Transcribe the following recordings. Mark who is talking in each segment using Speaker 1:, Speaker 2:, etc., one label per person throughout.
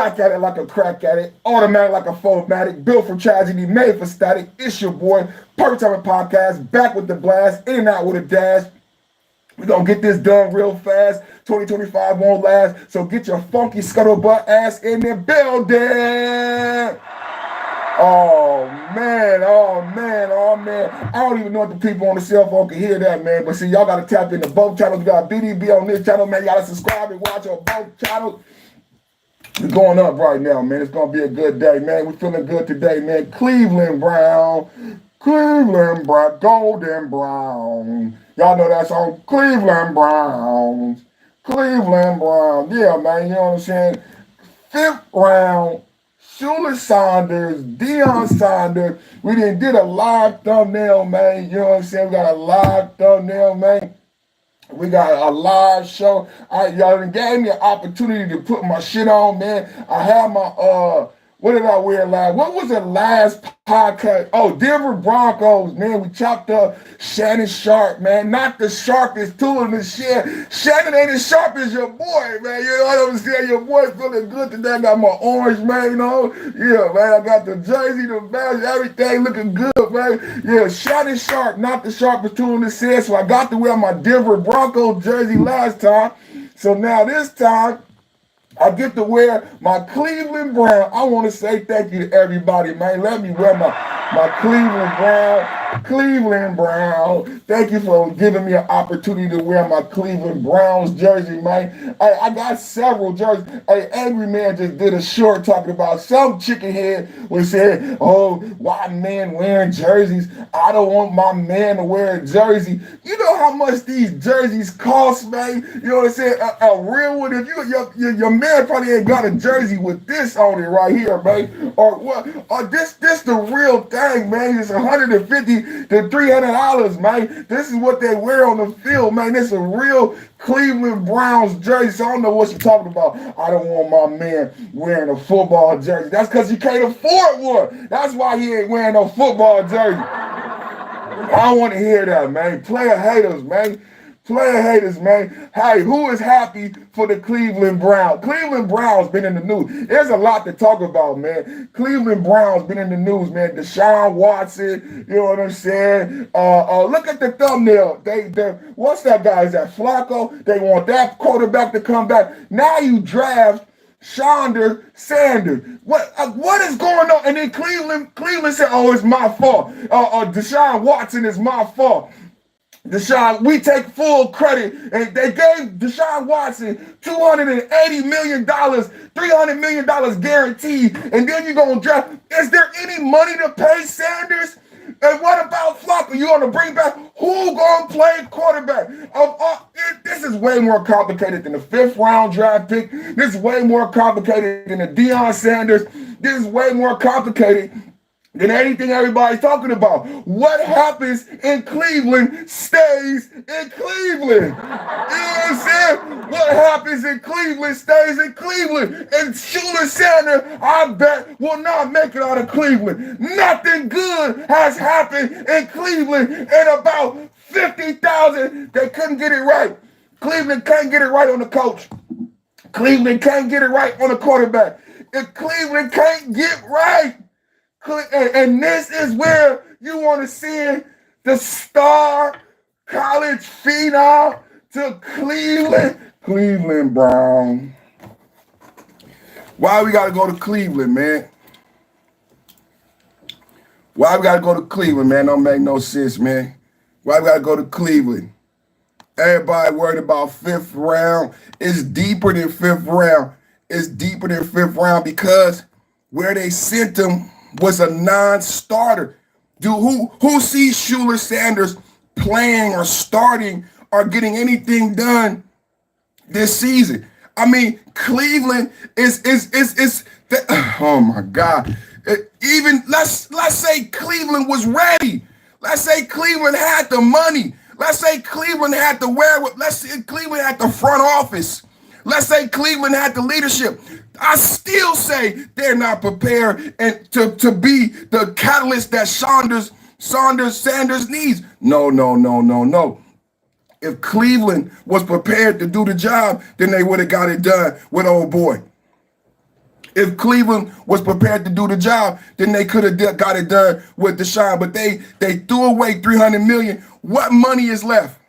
Speaker 1: Back at it like a crack at it, automatic like a photomatic, built for tragedy, made for static. It's your boy, Perfect Timing Podcast, back with the blast, in and out with a dash. We're going to get this done real fast. 2025 won't last, so get your funky scuttlebutt ass in the building. Oh man, oh man, oh man. I don't even know if the people on the cell phone can hear that, man. But see, y'all got to tap into both channels. We got BDB on this channel, man. Y'all got to subscribe and watch on both channels. We're going up right now, man. It's going to be a good day, man. We're feeling good today, man. Cleveland Brown, Golden Brown. Y'all know that song? Cleveland Browns, Cleveland Browns. Yeah, man, you know what I'm saying? 5th round, Schuler Saunders, Deion Sanders. We did a live thumbnail, man. You know what I'm saying? We got a live thumbnail, man. We got a live show. Y'all gave me an opportunity to put my shit on, man. I had my, what did I wear last? What was the last podcast? Oh, Denver Broncos, man. We chopped up Shannon Sharp, man. Not the sharpest tool in the shed. Shannon ain't as sharp as your boy, man. You know what I'm saying? Your boy feeling good today. I got my orange, man, you know? Yeah, man. I got the jersey, the badge, everything looking good, man. Yeah, Shannon Sharp, not the sharpest tool in the shed. So I got to wear my Denver Broncos jersey last time. So now this time, I get to wear my Cleveland Brown. I want to say thank you to everybody, man. Let me wear my Cleveland Brown. Thank you for giving me an opportunity to wear my Cleveland Browns jersey, man. I got several jerseys. Hey, Angry Man just did a short talking about some chicken head was saying, oh, why men wearing jerseys? I don't want my man to wear a jersey. You know how much these jerseys cost, man? You know what I'm saying? A real one. If your man probably ain't got a jersey with this on it right here, man. Or what? Or this the real thing, man. It's $150 to $300, man. This is what they wear on the field, man. This is a real Cleveland Browns jersey. So I don't know what you're talking about. I don't want my man wearing a football jersey. That's because he can't afford one. That's why he ain't wearing no football jersey. I don't want to hear that, man. Player haters, man. Player haters, man. Hey, who is happy for the Cleveland Browns? Cleveland Browns been in the news. There's a lot to talk about, man. Cleveland Browns been in the news, man. Deshaun Watson, you know what I'm saying? Look at the thumbnail. What's that guy? Is that Flacco? They want that quarterback to come back. Now you draft Sanders. What is going on? And then Cleveland said, oh, it's my fault. Deshaun Watson is my fault. Deshaun, we take full credit. And they gave Deshaun Watson $280 million, $300 million guaranteed. And then you're going to draft. Is there any money to pay Sanders? And what about Flacco? You want to bring back who going to play quarterback? This is way more complicated than the 5th round draft pick. This is way more complicated than the Deion Sanders. This is way more complicated than anything everybody's talking about. What happens in Cleveland stays in Cleveland. You know what I'm saying? What happens in Cleveland stays in Cleveland. And Schuler Saunders, I bet, will not make it out of Cleveland. Nothing good has happened in Cleveland in about 50,000. They couldn't get it right. Cleveland can't get it right on the coach. Cleveland can't get it right on the quarterback. If Cleveland can't get right, and this is where you want to see the star college phenom to Cleveland Brown. Why we got to go to Cleveland, man? Why we got to go to Cleveland, man? Don't make no sense, man. Why we got to go to Cleveland? Everybody worried about 5th round. It's deeper than 5th round. It's deeper than 5th round because where they sent him was a non-starter. Dude, who sees Schuler Saunders playing or starting or getting anything done this season? I mean, Cleveland is oh my God. Even let's say Cleveland was ready. Let's say Cleveland had the money. Let's say Cleveland had the wherewithal. Let's say Cleveland had the front office. Let's say Cleveland had the leadership. I still say they're not prepared and to be the catalyst that Sanders needs. No. If Cleveland was prepared to do the job, then they would have got it done with old boy. If Cleveland was prepared to do the job, then they could have got it done with Deshaun. But they threw away $300 million. What money is left?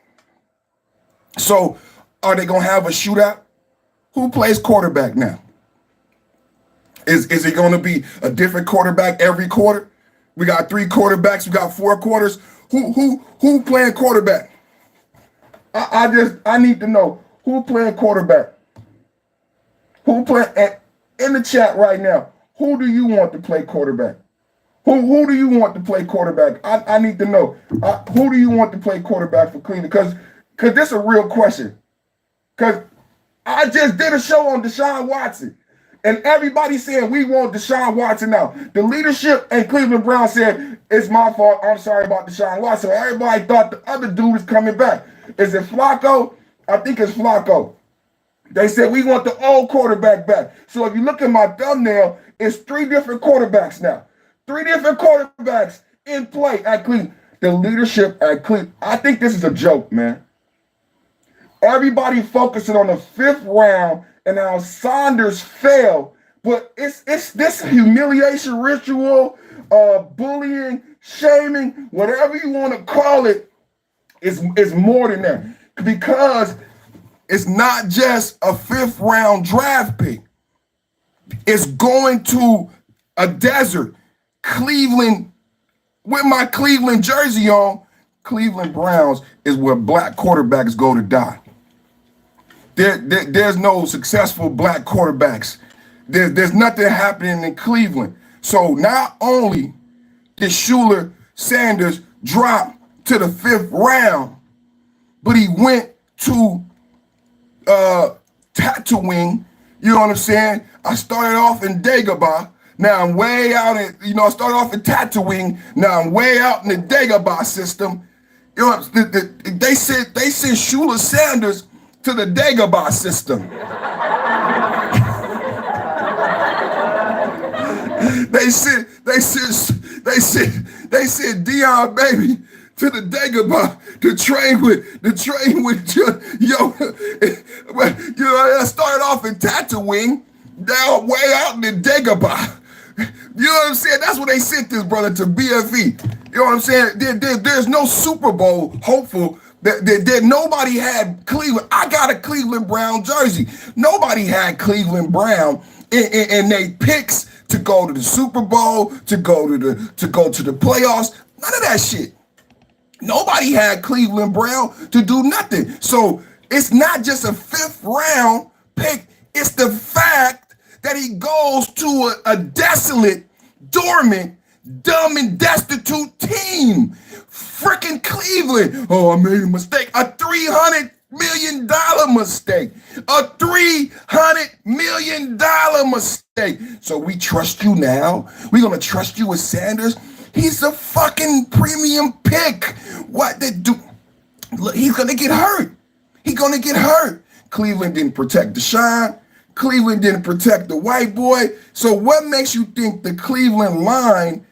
Speaker 1: So are they gonna have a shootout? Who plays quarterback now? Is it gonna be a different quarterback every quarter? We got 3 quarterbacks. We got 4 quarters. Who playing quarterback? I need to know who playing quarterback. Who play in the chat right now? Who do you want to play quarterback? Who do you want to play quarterback? I need to know. Who do you want to play quarterback for Cleveland? Because this is a real question. Because I just did a show on Deshaun Watson. And everybody saying we want Deshaun Watson now. The leadership and Cleveland Browns said, it's my fault. I'm sorry about Deshaun Watson. Everybody thought the other dude is coming back. Is it Flacco? I think it's Flacco. They said we want the old quarterback back. So if you look at my thumbnail, it's 3 different quarterbacks now. 3 different quarterbacks in play at Cleveland. The leadership at Cleveland. I think this is a joke, man. Everybody focusing on the 5th round and how Saunders fell. But it's this humiliation ritual, bullying, shaming, whatever you want to call it, is more than that. Because it's not just a 5th round draft pick. It's going to a desert. Cleveland, with my Cleveland jersey on, Cleveland Browns is where black quarterbacks go to die. There's no successful black quarterbacks. There's nothing happening in Cleveland. So not only did Schuler Sanders drop to the 5th round, but he went to Tatooine. You know what I'm saying? I started off in Dagobah. Now I'm way out in, I started off in Tatooine. Now I'm way out in the Dagobah system. You know, they sent Schuler Sanders to the Dagobah system. They sent Deion Baby to the Dagobah to train with I started off in Tatooine, now way out in the Dagobah. You know what I'm saying? That's what they sent this brother to BFE. You know what I'm saying? There's no Super Bowl hopeful. That nobody had Cleveland. I got a Cleveland Brown jersey. Nobody had Cleveland Brown in they picks to go to the Super Bowl, to go to the playoffs. None of that shit. Nobody had Cleveland Brown to do nothing. So it's not just a 5th round pick. It's the fact that he goes to a desolate, dormant, dumb, and destitute team. Freaking Cleveland. Oh, I made a mistake. A $300 million mistake. A $300 million mistake. So we trust you now. We're going to trust you with Sanders. He's a fucking premium pick. What they do? Look, he's going to get hurt. He's going to get hurt. Cleveland didn't protect Deshaun. Cleveland didn't protect the white boy. So what makes you think the Cleveland line,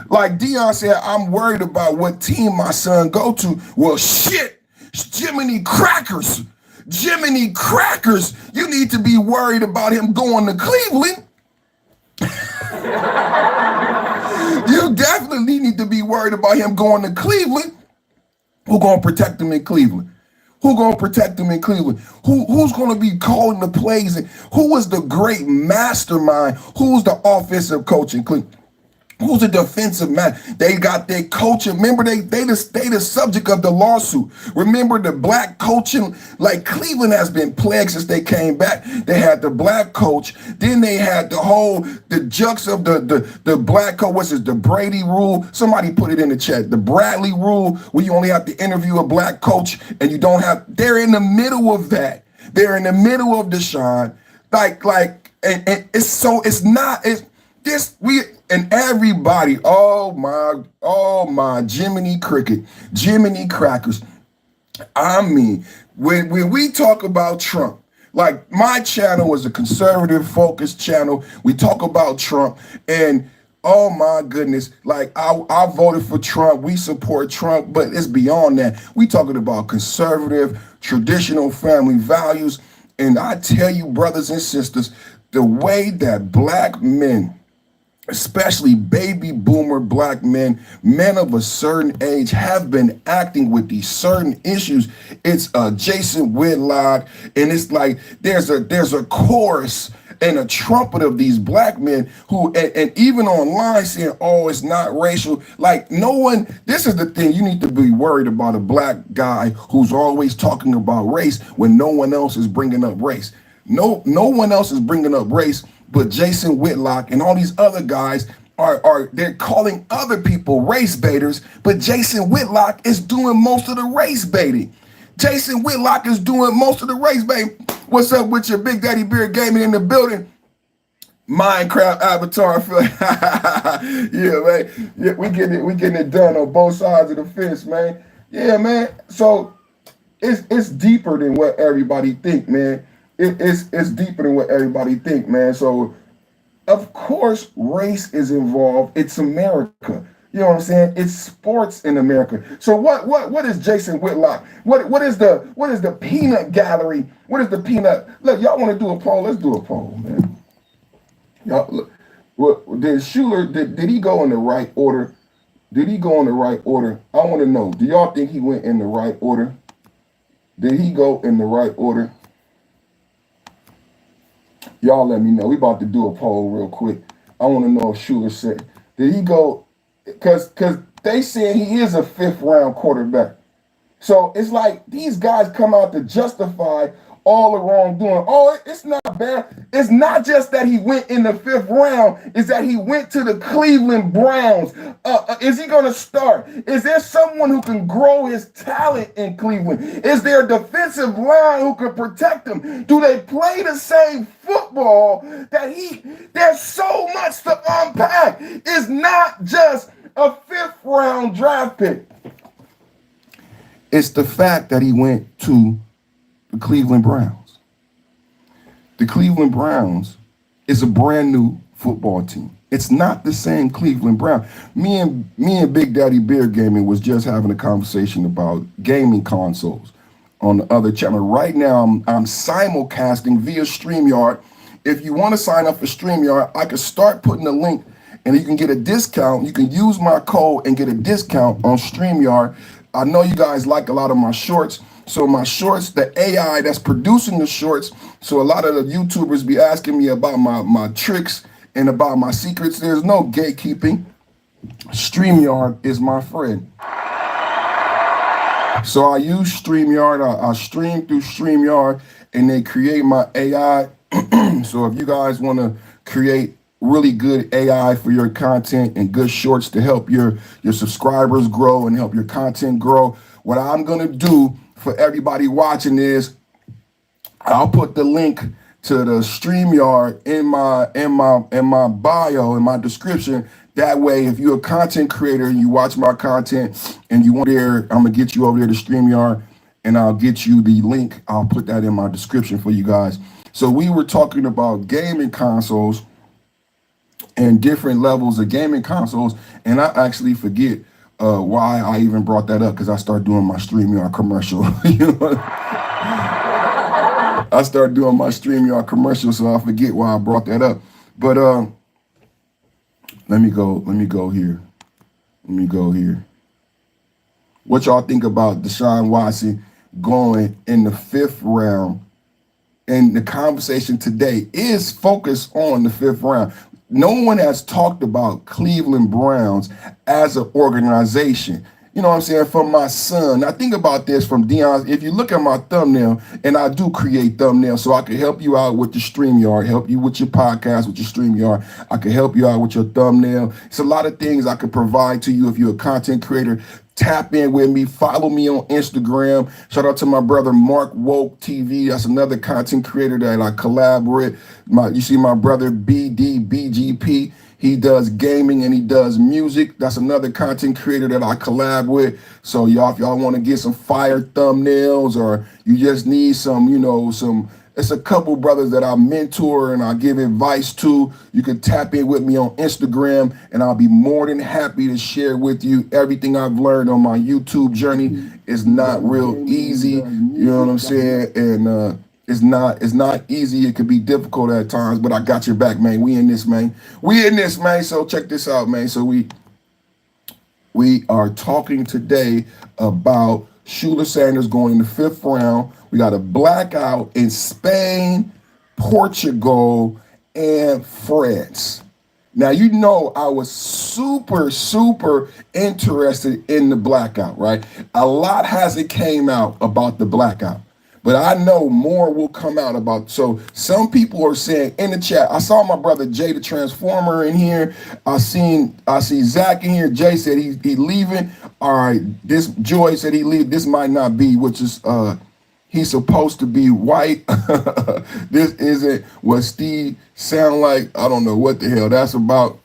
Speaker 1: like Deion said, I'm worried about what team my son go to. Well, shit, Jiminy Crackers. Jiminy Crackers. You need to be worried about him going to Cleveland. You definitely need to be worried about him going to Cleveland. Who's going to protect him in Cleveland? Who's going to protect him in Cleveland? Who's going to be calling the plays? Who was the great mastermind? Who's the offensive coach in Cleveland? Who's the defensive man? They got their coach. Remember, they the subject of the lawsuit. Remember the black coaching? Like Cleveland has been plagued since they came back. They had the black coach. Then they had the jux of the black coach. What's it? The Brady rule. Somebody put it in the chat. The Bradley rule, where you only have to interview a black coach and you don't have. They're in the middle of that. They're in the middle of Deshaun. And it's not. And everybody, oh my, Jiminy Cricket, Jiminy Crackers. I mean, when we talk about Trump, like my channel is a conservative focused channel. We talk about Trump and oh my goodness, like I voted for Trump. We support Trump, but it's beyond that. We talking about conservative, traditional family values. And I tell you, brothers and sisters, the way that black men, especially baby boomer black men, men of a certain age, have been acting with these certain issues. It's Jason Whitlock, and it's like there's a chorus and a trumpet of these black men who, and even online saying, oh, it's not racial. Like, no one, this is the thing, you need to be worried about a black guy who's always talking about race when no one else is bringing up race. No one else is bringing up race, but Jason Whitlock and all these other guys are they're calling other people race baiters, but Jason Whitlock is doing most of the race baiting. Jason Whitlock is doing most of the race baiting. What's up with your Big Daddy Beard Gaming in the building? Minecraft avatar. Yeah, man. Yeah, we getting it done on both sides of the fence, man. Yeah, man. So it's deeper than what everybody think, man. It's deeper than what everybody think, man. So of course race is involved. It's America. You know what I'm saying? It's sports in America. So what is Jason Whitlock? What is the peanut gallery? What is the peanut? Look, y'all want to do a poll? Let's do a poll, man. Y'all look. What did Schuler? Did he go in the right order? Did he go in the right order? I want to know. Do y'all think he went in the right order? Did he go in the right order? Y'all let me know. We about to do a poll real quick. I want to know if Schuler said, did he go? Because they saying he is a fifth round quarterback. So it's like these guys come out to justify all the wrongdoing. Oh, it's not bad. It's not just that he went in the fifth round. It's that he went to the Cleveland Browns. Is he going to start? Is there someone who can grow his talent in Cleveland? Is there a defensive line who can protect him? Do they play the same football that there's so much to unpack. It's not just a fifth round draft pick. It's the fact that he went to the Cleveland Browns. The Cleveland Browns is a brand new football team. It's not the same Cleveland Brown. Me and Big Daddy Beard Gaming was just having a conversation about gaming consoles on the other channel. Right now, I'm simulcasting via StreamYard. If you want to sign up for StreamYard, I can start putting a link and you can get a discount. You can use my code and get a discount on StreamYard. I know you guys like a lot of my shorts. So my shorts, the AI that's producing the shorts, so a lot of the YouTubers be asking me about my tricks and about my secrets. There's no gatekeeping. StreamYard is my friend. So I use StreamYard. I stream through StreamYard and they create my AI. So if you guys want to create really good AI for your content and good shorts to help your subscribers grow and help your content grow, what I'm going to do for everybody watching is I'll put the link to the StreamYard in my bio, in my description. That way, if you're a content creator and you watch my content and you want there, I'm gonna get you over there to StreamYard and I'll get you the link. I'll put that in my description for you guys. So we were talking about gaming consoles and different levels of gaming consoles, and I actually forget why I even brought that up because I started doing my StreamYard commercial. You know? I started doing my StreamYard commercial, so I forget why I brought that up. But let me go here. What y'all think about Deshaun Watson going in the fifth round? And the conversation today is focused on the fifth round. No one has talked about Cleveland Browns as an organization. You know what I'm saying? For my son. Now think about this from Dion's. If you look at my thumbnail, and I do create thumbnails so I can help you out with the StreamYard, help you with your podcast, with your StreamYard. I can help you out with your thumbnail. It's a lot of things I can provide to you if you're a content creator. Tap in with me. Follow me on Instagram. Shout out to my brother Mark Woke TV. That's another content creator that I collab with. You see my brother BDBGP. He does gaming and he does music. That's another content creator that I collab with. So y'all, if y'all want to get some fire thumbnails or you just need some, it's a couple brothers that I mentor and I give advice to. You can tap in with me on Instagram and I'll be more than happy to share with you everything I've learned on my YouTube journey. It's not real easy, you know what I'm saying? And it's not easy. It could be difficult at times, but I got your back, man. We in this, man. We in this, man. So check this out, man. So we are talking today about Shula Sanders going in the fifth round. We got a blackout in Spain, Portugal, and France. Now, you know, I was super, super interested in the blackout, right? A lot hasn't came out about the blackout, but I know more will come out about. So some people are saying in the chat, I saw my brother Jay the Transformer in here. I see Zach in here. Jay said he leaving. All right, this Joy said he leave. This might not be, which is he's supposed to be white. This isn't what Steve sound like. I don't know what the hell that's about.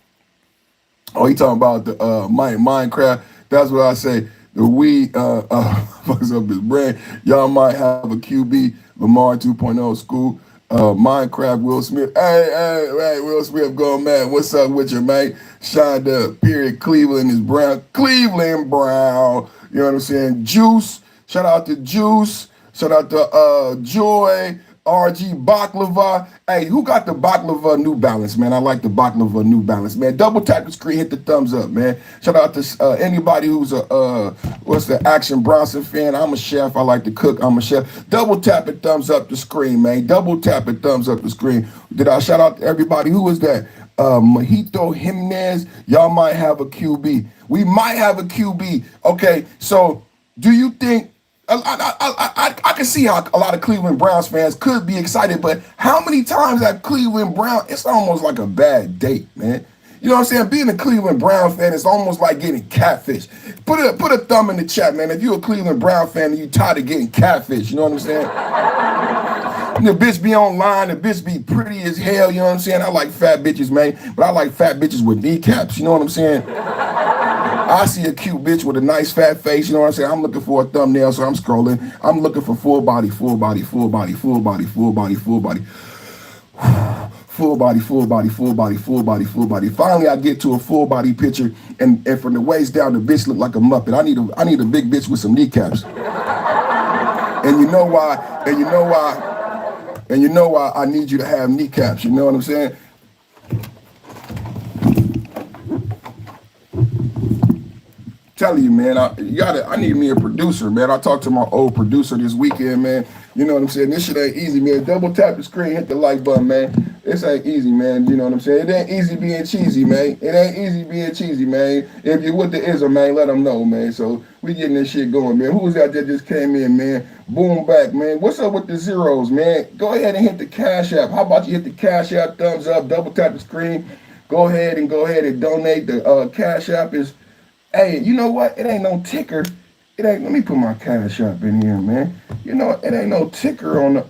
Speaker 1: Oh, he talking about the Minecraft. That's what I say. The we fucks up his brain. Y'all might have a QB Lamar 2.0 school. Minecraft Will Smith. Hey, Will Smith going mad. What's up with you, mate? Shined up. Period. Cleveland is brown. Cleveland Brown. You know what I'm saying? Juice. Shout out to Juice. Shout out to Joy, RG Baklava. Hey, who got the Baklava New Balance, man? I like the Baklava New Balance, man. Double tap the screen, hit the thumbs up, man. Shout out to anybody who's what's the Action Bronson fan. I'm a chef. I like to cook. I'm a chef. Double tap and thumbs up the screen, man. Double tap and thumbs up the screen. Did I shout out to everybody? Who was that? Mojito Jimenez. Y'all might have a QB. We might have a QB. Okay, so do you think? I can see how a lot of Cleveland Browns fans could be excited, but how many times at Cleveland Brown, it's almost like a bad date, man. You know what I'm saying? Being a Cleveland Brown fan is almost like getting catfish. Put a thumb in the chat, man. If you're a Cleveland Brown fan and you tired of getting catfish, you know what I'm saying? And the bitch be online, the bitch be pretty as hell, you know what I'm saying? I like fat bitches, man, but I like fat bitches with kneecaps, you know what I'm saying? I see a cute bitch with a nice fat face, you know what I'm saying? I'm looking for a thumbnail, so I'm scrolling. I'm looking for full body, full body, full body, full body, full body, full body. Full body, full body, full body, full body, full body. Finally, I get to a full body picture, and from the waist down, the bitch look like a Muppet. I need a big bitch with some kneecaps. And you know why? And you know why? And you know why I need you to have kneecaps. You know what I'm saying? Telling you, man, I need me a producer, man. I talked to my old producer this weekend, man. You know what I'm saying? This shit ain't easy, man. Double tap the screen, hit the like button, man. This ain't easy, man. You know what I'm saying? It ain't easy being cheesy, man. It ain't easy being cheesy, man. If you with the ism, man, let them know, man. So we getting this shit going, man. Who was that just came in, man? Boom back, man. What's up with the zeros, man? Go ahead and hit the Cash App. How about you hit the Cash App, thumbs up, double tap the screen. Go ahead and donate. The Cash App is... Hey, you know what? It ain't no ticker. It ain't. Let me put my Cash App in here, man. You know, it ain't no ticker on the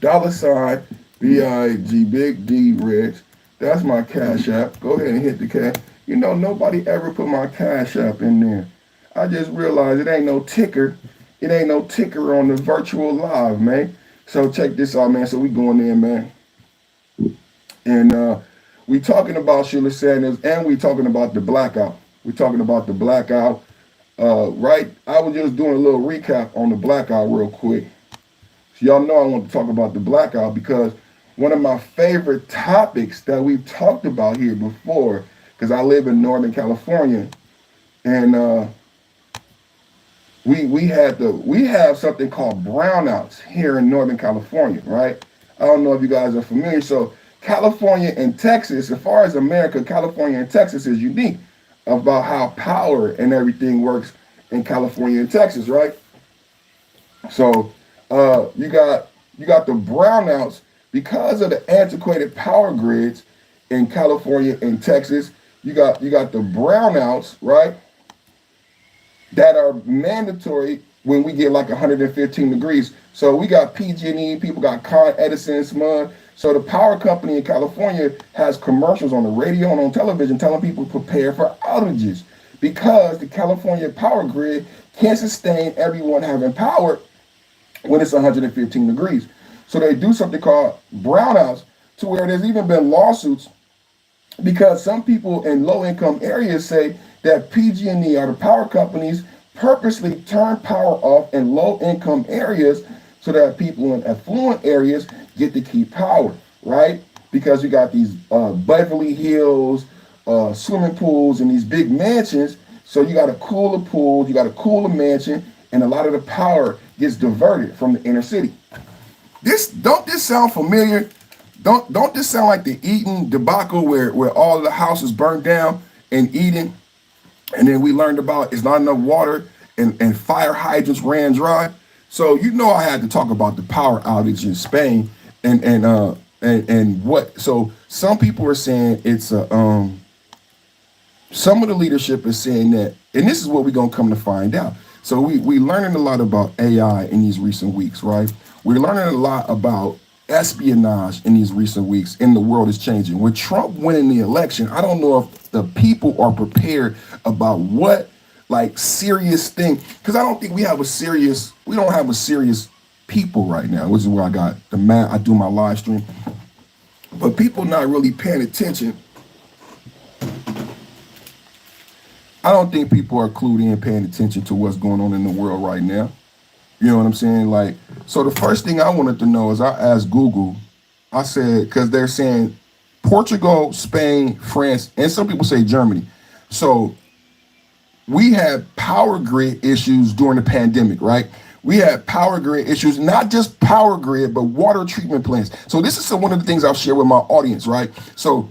Speaker 1: $ BIG Big D Rex. That's my Cash App. Go ahead and hit the cash. You know, nobody ever put my Cash App in there. I just realized it ain't no ticker. It ain't no ticker on the virtual live, man. So check this out, man. So we going in, man. And we talking about Shula Sanders, and we talking about the blackout. We talking about the blackout, right? I was just doing a little recap on the blackout real quick. So y'all know I want to talk about the blackout because one of my favorite topics that we've talked about here before, because I live in Northern California, and we have something called brownouts here in Northern California, right? I don't know if you guys are familiar. So California and Texas, as far as America, California and Texas is unique about how power and everything works in California and Texas, right? So you got the brownouts because of the antiquated power grids in California and Texas. You got the brownouts, right? That are mandatory when we get like 115 degrees. So we got PG&E, people got Con Edison, SMUD. So the power company in California has commercials on the radio and on television telling people to prepare for outages because the California power grid can't sustain everyone having power when it's 115 degrees. So they do something called brownouts to where there's even been lawsuits because some people in low-income areas say that PG&E or the power companies purposely turn power off in low-income areas so that people in affluent areas get to keep power, right? Because you got these Beverly Hills swimming pools and these big mansions. So you got to cool the pool, you got to cool the mansion, and a lot of the power gets diverted from the inner city. Don't this sound familiar? Don't this sound like the Eden debacle where all of the houses burned down in Eden, and then we learned about it's not enough water and fire hydrants ran dry. So you know I had to talk about the power outage in Spain and what. So some people are saying it's a some of the leadership is saying that, and this is what we're gonna come to find out. So we learning a lot about AI in these recent weeks, right? We're learning a lot about espionage in these recent weeks, and the world is changing. With Trump winning the election, I don't know if the people are prepared about what like serious thing, because I don't think we don't have a serious people right now, which is where I got I do my live stream. But people not really paying attention. I don't think people are clued in paying attention to what's going on in the world right now. You know what I'm saying? Like, so the first thing I wanted to know is I asked Google, I said, because they're saying Portugal, Spain, France, and some people say Germany. So we had power grid issues during the pandemic, right? We had power grid issues, not just power grid, but water treatment plants. So this is one of the things I'll share with my audience, right? So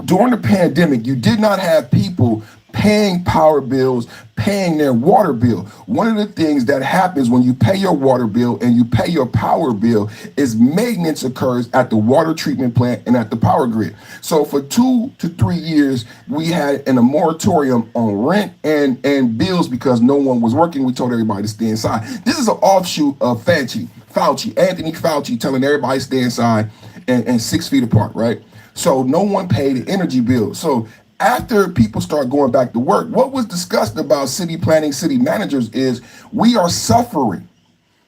Speaker 1: during the pandemic, you did not have people paying power bills, paying their water bill. One of the things that happens when you pay your water bill and you pay your power bill is maintenance occurs at the water treatment plant and at the power grid. So for 2 to 3 years, we had a moratorium on rent and bills because no one was working. We told everybody to stay inside. This is an offshoot of Anthony Fauci telling everybody to stay inside and 6 feet apart, right? So no one paid the energy bill. So after people start going back to work, what was discussed about city planning, city managers is we are suffering.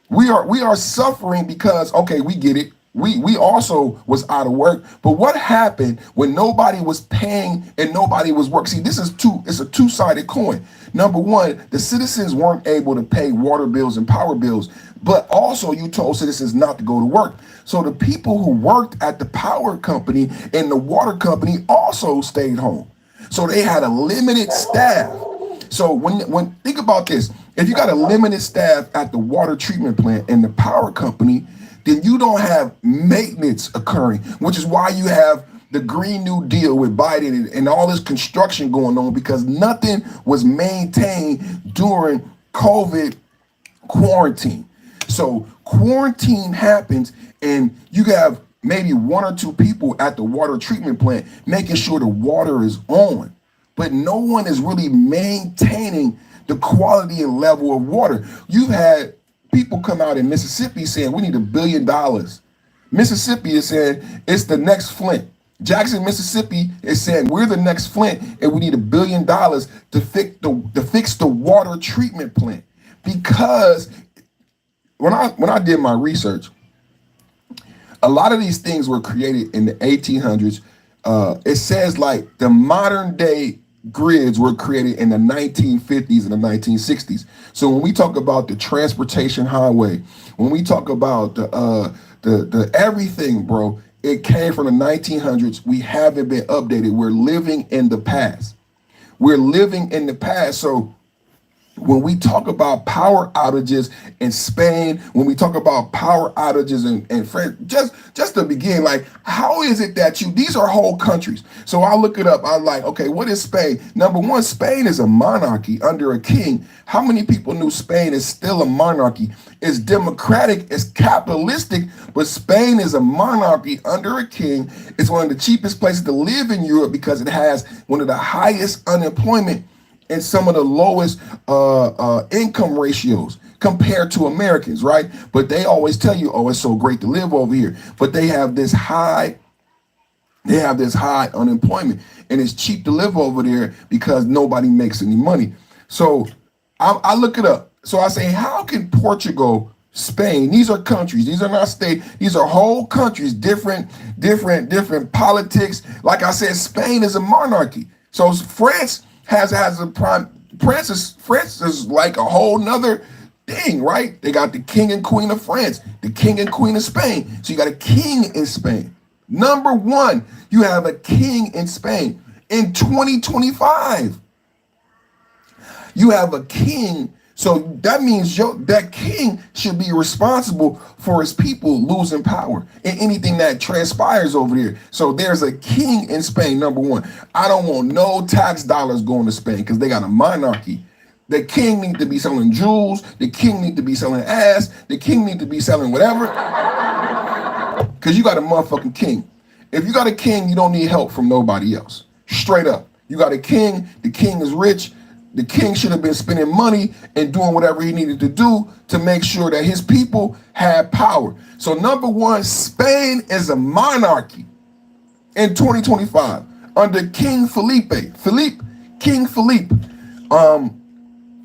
Speaker 1: We are suffering because, okay, we get it. We also was out of work. But what happened when nobody was paying and nobody was working? See, it's a two-sided coin. Number one, the citizens weren't able to pay water bills and power bills, but also you told citizens not to go to work. So the people who worked at the power company and the water company also stayed home. So they had a limited staff. So when think about this, if you got a limited staff at the water treatment plant and the power company, then you don't have maintenance occurring, which is why you have the Green New Deal with Biden and all this construction going on, because nothing was maintained during COVID quarantine. So quarantine happens and you have maybe 1 or 2 people at the water treatment plant making sure the water is on, but no one is really maintaining the quality and level of water. You've had people come out in Mississippi saying we need $1 billion. Mississippi is saying it's the next Flint. Jackson, Mississippi is saying we're the next Flint and we need $1 billion to fix the water treatment plant. Because when I did my research, a lot of these things were created in the 1800s. It says like the modern day grids were created in the 1950s and the 1960s. So when we talk about the transportation highway, when we talk about the everything, bro, it came from the 1900s. We haven't been updated. We're living in the past. We're living in the past. So when we talk about power outages in Spain, when we talk about power outages in France, just to begin, like, how is it that these are whole countries? So I look it up. I'm like, okay, what is Spain? Number one, Spain is a monarchy under a king. How many people knew Spain is still a monarchy? It's democratic, it's capitalistic, but Spain is a monarchy under a king. It's one of the cheapest places to live in Europe because it has one of the highest unemployment and some of the lowest income ratios compared to Americans, right? But they always tell you, oh, it's so great to live over here. But they have this high unemployment, and it's cheap to live over there because nobody makes any money. So I look it up. So I say, how can Portugal, Spain, these are countries, these are not states, these are whole countries, different politics. Like I said, Spain is a monarchy. So France has a prime. France is like a whole nother. thing, right? They got the king and queen of France, the king and queen of Spain. So you got a king in Spain. Number one, you have a king in Spain. In 2025, you have a king. So that means that king should be responsible for his people losing power in anything that transpires over there. So there's a king in Spain, number one. I don't want no tax dollars going to Spain because they got a monarchy. The king need to be selling jewels. The king need to be selling ass. The king need to be selling whatever. Because you got a motherfucking king. If you got a king, you don't need help from nobody else. Straight up. You got a king. The king is rich. The king should have been spending money and doing whatever he needed to do to make sure that his people had power. So number one, Spain is a monarchy in 2025 under King Felipe. King Felipe.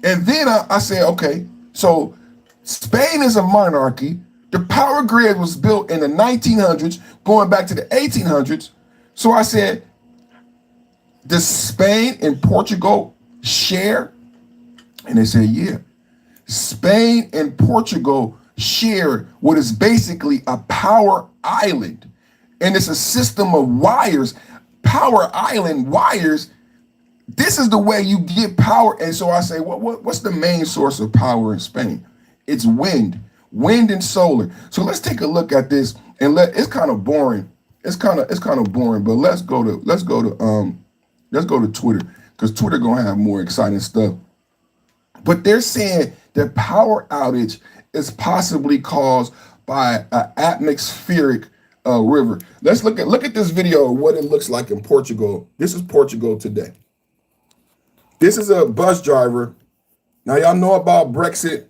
Speaker 1: And then I said, okay, so Spain is a monarchy. The power grid was built in the 1900s, going back to the 1800s. So I said, does Spain and Portugal share? And they said, yeah. Spain and Portugal share what is basically a power island. And it's a system of wires. Power island wires. This is the way you get power. And so I say, what's the main source of power in Spain? It's wind and solar. So let's take a look at this and it's kind of boring. It's kind of boring, but let's go to Twitter, because Twitter gonna have more exciting stuff. But they're saying that power outage is possibly caused by an atmospheric river. Let's look at this video of what it looks like in Portugal. This is Portugal today. This is a bus driver. Now y'all know about Brexit.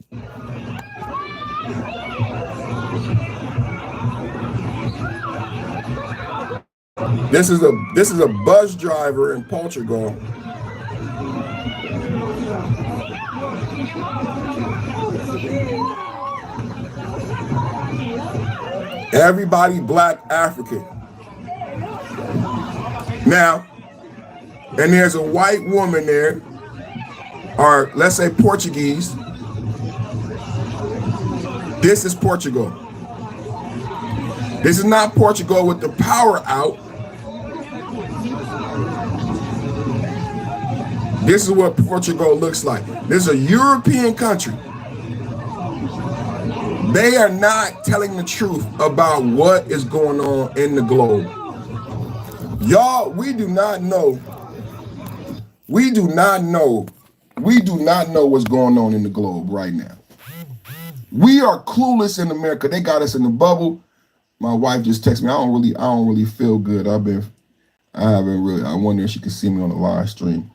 Speaker 1: This is a bus driver in Portugal. Everybody black African. Now, and there's a white woman there, or let's say Portuguese. This is Portugal. This is not Portugal with the power out. This is what Portugal looks like. This is a European country. They are not telling the truth about what is going on in the globe. Y'all, we do not know what's going on in the globe right now. We are clueless in America. They got us in the bubble. My wife just texted me. I don't really feel good. I wonder if she could see me on the live stream.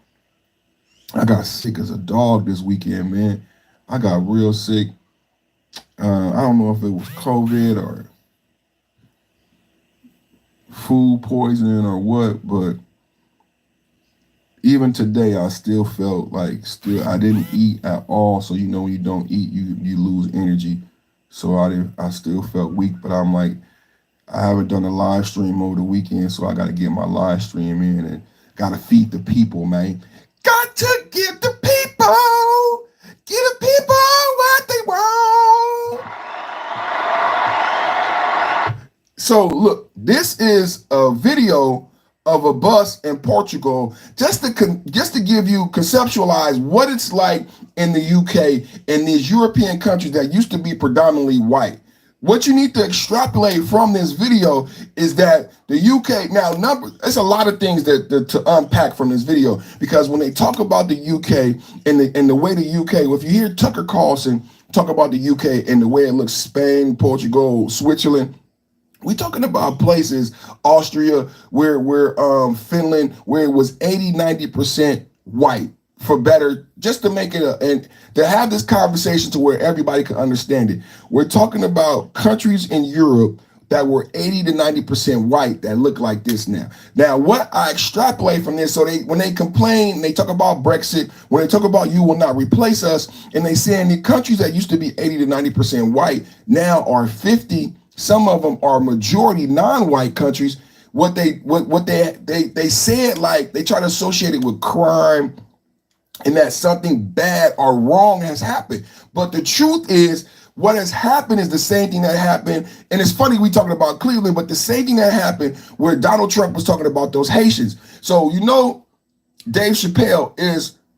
Speaker 1: I got sick as a dog this weekend, man. I got real sick. I don't know if it was COVID or food poisoning or what, but even today I still felt like I didn't eat at all. So you know when you don't eat, you lose energy. So I still felt weak, but I'm like, I haven't done a live stream over the weekend, so I got to get my live stream in and got to feed the people, man. Got to give the people what they want. So look, this is a video of a bus in Portugal, just to give you conceptualize what it's like in the UK and these European countries that used to be predominantly white. What you need to extrapolate from this video is that the UK, now there's a lot of things to unpack from this video, because when they talk about the UK and the way the UK, if you hear Tucker Carlson talk about the UK and the way it looks, Spain, Portugal, Switzerland, we're talking about places, Austria, where Finland, where it was 80-90% white, for better, just to make it and to have this conversation to where everybody can understand it. We're talking about countries in Europe that were 80-90% white that look like this now. Now, what I extrapolate from this, so when they complain, they talk about Brexit, when they talk about you will not replace us, and they saying the countries that used to be 80-90% white now are 50. Some of them are majority non-white countries. What they said, like they try to associate it with crime and that something bad or wrong has happened. But the truth is, what has happened is the same thing that happened. And it's funny we talking about Cleveland, but the same thing that happened where Donald Trump was talking about those Haitians. So you know, Dave Chappelle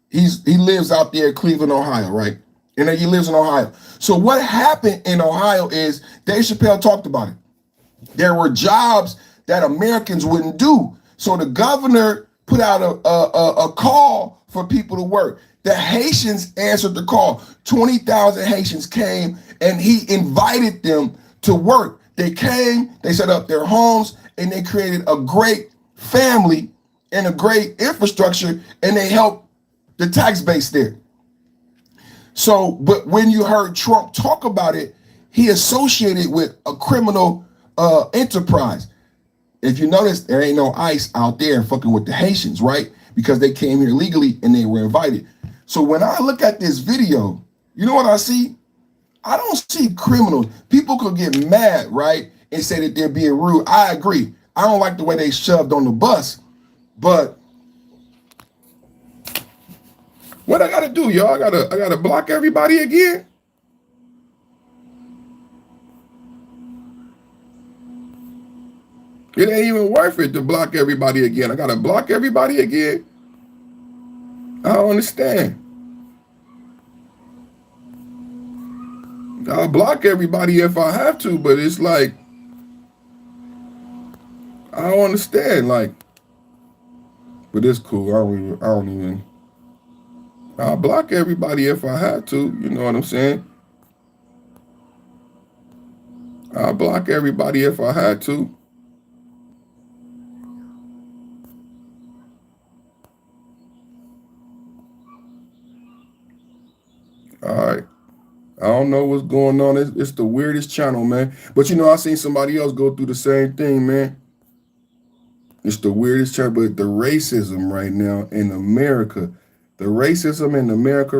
Speaker 1: he lives out there in Cleveland, Ohio, right? And he lives in Ohio. So what happened in Ohio is Dave Chappelle talked about it. There were jobs that Americans wouldn't do. So the governor put out a call for people to work. The Haitians answered the call. 20,000 Haitians came and he invited them to work. They came, they set up their homes, and they created a great family and a great infrastructure, and they helped the tax base there. So, but when you heard Trump talk about it, he associated with a criminal enterprise. If you notice, there ain't no ICE out there fucking with the Haitians, right? Because they came here legally and they were invited. So when I look at this video, you know what I see? I don't see criminals. People could get mad, right? And say that they're being rude. I agree. I don't like the way they shoved on the bus, but what I gotta do, y'all? I gotta block everybody again. It ain't even worth it to block everybody again. I gotta block everybody again. I don't understand. I'll block everybody if I have to, but it's like, I don't understand. Like, but it's cool. I don't even. I'll block everybody if I have to. You know what I'm saying? I'll block everybody if I had to. All right. I don't know what's going on. It's the weirdest channel, man. But you know, I seen somebody else go through the same thing, man. It's the weirdest channel, but the racism right now in America,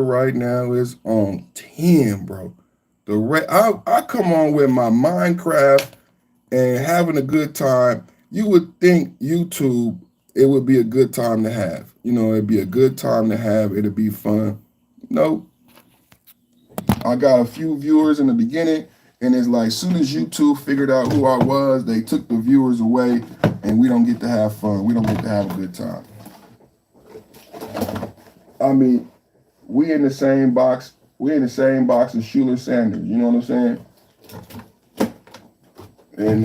Speaker 1: right now is on 10, bro. I come on with my Minecraft and having a good time. You would think YouTube, it would be a good time to have. You know, it'd be a good time to have. It'd be fun. Nope. I got a few viewers in the beginning, and it's like, soon as YouTube figured out who I was, they took the viewers away, and we don't get to have fun. We don't get to have a good time. I mean, we in the same box. We're in the same box as Schuler Sanders. You know what I'm saying? And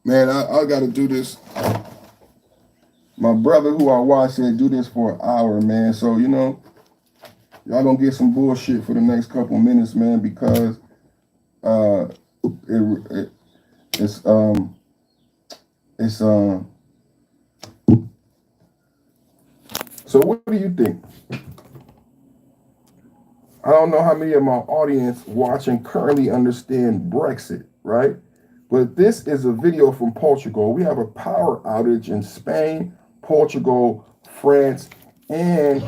Speaker 1: man, I got to do this. My brother, who I watched, said do this for an hour, man. So you know. Y'all gonna get some bullshit for the next couple minutes, man, because it's so what do you think? I don't know how many of my audience watching currently understand Brexit, right? But this is a video from Portugal. We have a power outage in Spain, Portugal, France, and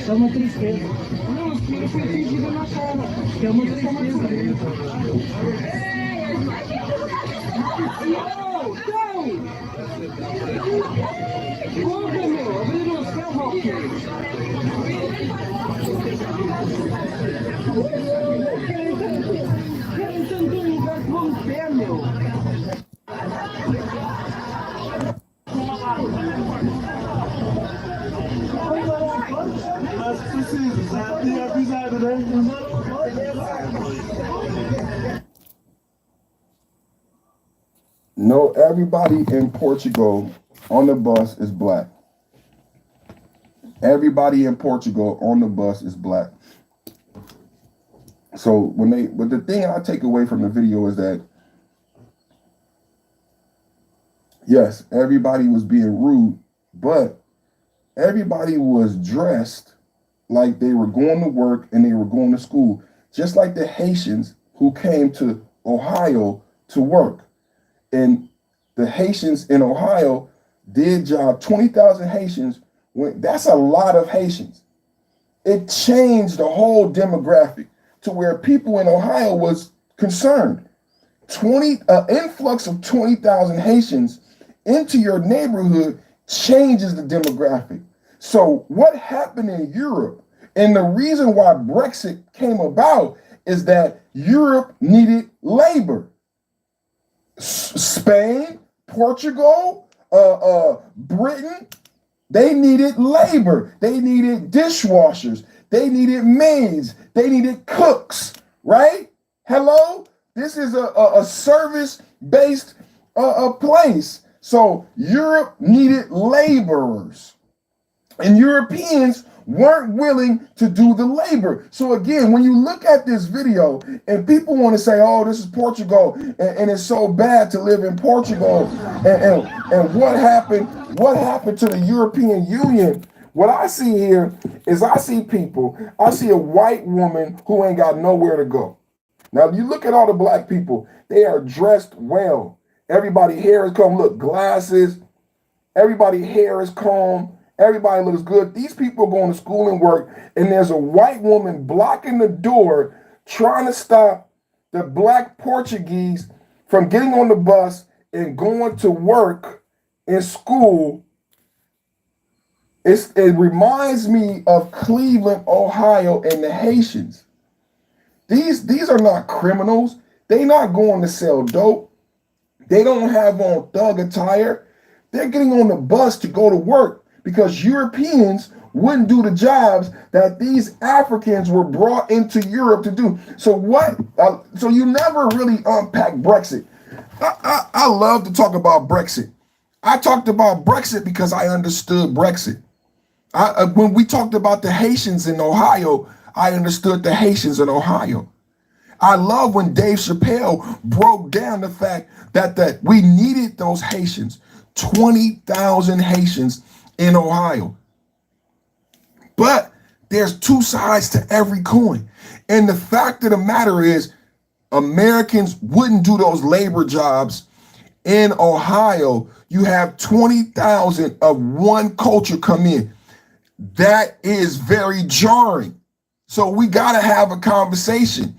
Speaker 2: é uma tristeza. Não, os filhos foi pedido na cara. É uma tristeza. Conta, meu. Abriu no céu, Roque. Quero tanto um lugar com pé, meu. Mas precisa, já tinha avisado, né?
Speaker 1: No, everybody in Portugal on the bus is black. Everybody in Portugal on the bus is black. So but the thing I take away from the video is that, yes, everybody was being rude, but everybody was dressed like they were going to work and they were going to school, just like the Haitians who came to Ohio to work. And the Haitians in Ohio did job. 20,000 Haitians That's a lot of Haitians. It changed the whole demographic to where people in Ohio was concerned. 20 influx of 20,000 Haitians into your neighborhood changes the demographic. So what happened in Europe, and the reason why Brexit came about is that Europe needed labor. Spain, Portugal, Britain, they needed labor. They needed dishwashers. They needed maids. They needed cooks, right? Hello? This is a service-based place. So Europe needed laborers. And Europeans weren't willing to do the labor. So again, when you look at this video and people want to say, oh, this is Portugal and it's so bad to live in Portugal and what happened to the European Union? What I see here is I see a white woman who ain't got nowhere to go. Now, if you look at all the black people, they are dressed well. Everybody hair is combed, look, glasses, everybody hair is combed. Everybody looks good. These people are going to school and work, and there's a white woman blocking the door trying to stop the black Portuguese from getting on the bus and going to work in school. It reminds me of Cleveland, Ohio, and the Haitians. These are not criminals. They're not going to sell dope. They don't have on thug attire. They're getting on the bus to go to work, because Europeans wouldn't do the jobs that these Africans were brought into Europe to do. So so you never really unpack Brexit. I love to talk about Brexit. I talked about Brexit because I understood Brexit. When we talked about the Haitians in Ohio, I understood the Haitians in Ohio. I love when Dave Chappelle broke down the fact that we needed those Haitians, 20,000 Haitians in Ohio. But there's two sides to every coin. And the fact of the matter is, Americans wouldn't do those labor jobs in Ohio. You have 20,000 of one culture come in. That is very jarring. So we got to have a conversation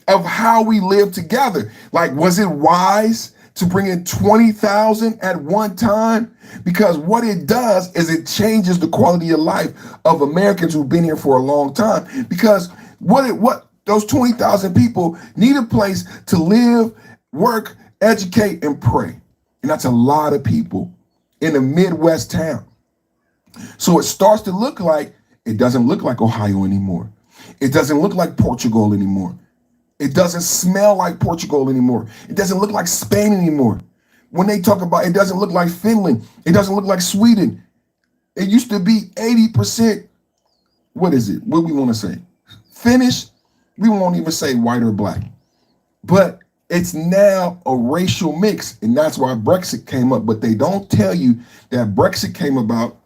Speaker 1: of how we live together. Like, was it wise to bring in 20,000 at one time? Because what it does is it changes the quality of life of Americans who've been here for a long time. Because what those 20,000 people need a place to live, work, educate, and pray. And that's a lot of people in a Midwest town. So it starts to look like, it doesn't look like Ohio anymore. It doesn't look like Portugal anymore. It doesn't smell like Portugal anymore. It doesn't look like Spain anymore. When they talk about, it doesn't look like Finland. It doesn't look like Sweden. It used to be 80%. What is it? What we want to say? Finnish. We won't even say white or black. But it's now a racial mix. And that's why Brexit came up. But they don't tell you that Brexit came about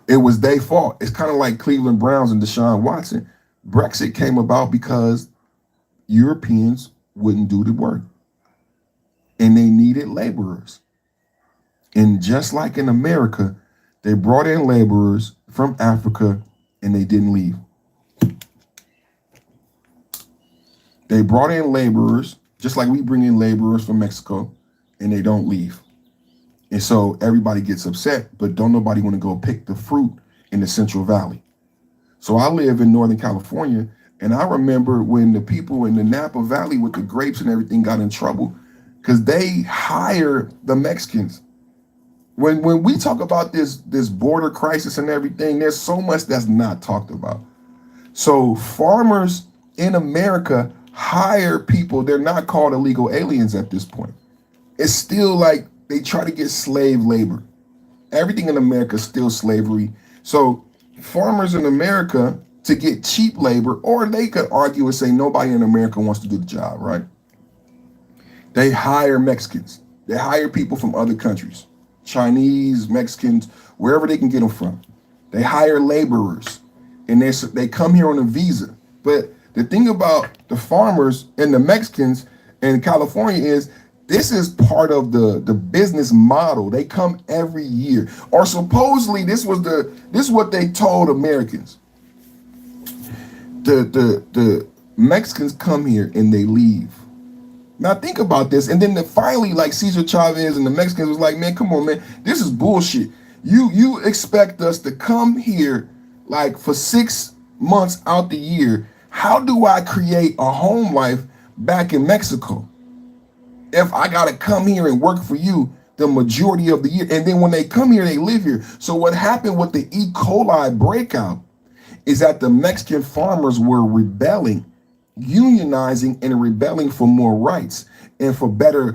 Speaker 1: it was their fault. It's kind of like Cleveland Browns and Deshaun Watson. Brexit came about because Europeans wouldn't do the work. And they needed laborers. And just like in America, they brought in laborers from Africa and they didn't leave. They brought in laborers, just like we bring in laborers from Mexico, and they don't leave. And so everybody gets upset, but don't nobody want to go pick the fruit in the Central Valley. So I live in Northern California, and I remember when the people in the Napa Valley with the grapes and everything got in trouble because they hire the Mexicans. When we talk about this border crisis and everything, there's so much that's not talked about. So farmers in America hire people. They're not called illegal aliens at this point. It's still like they try to get slave labor. Everything in America is still slavery. So farmers in America, to get cheap labor, or they could argue and say nobody in America wants to do the job, right? They hire Mexicans. They hire people from other countries, Chinese, Mexicans, wherever they can get them from. They hire laborers, and they come here on a visa. But the thing about the farmers and the Mexicans in California is This is part of the business model. They come every year, or supposedly this is what they told Americans. The Mexicans come here and they leave. Now think about this, and then finally, like Cesar Chavez and the Mexicans was like, man, come on, man, this is bullshit. You expect us to come here like for 6 months out the year? How do I create a home life back in Mexico if I gotta come here and work for you the majority of the year? And then when they come here, they live here. So what happened with the E. coli breakout is that the Mexican farmers were rebelling, unionizing and rebelling for more rights and for better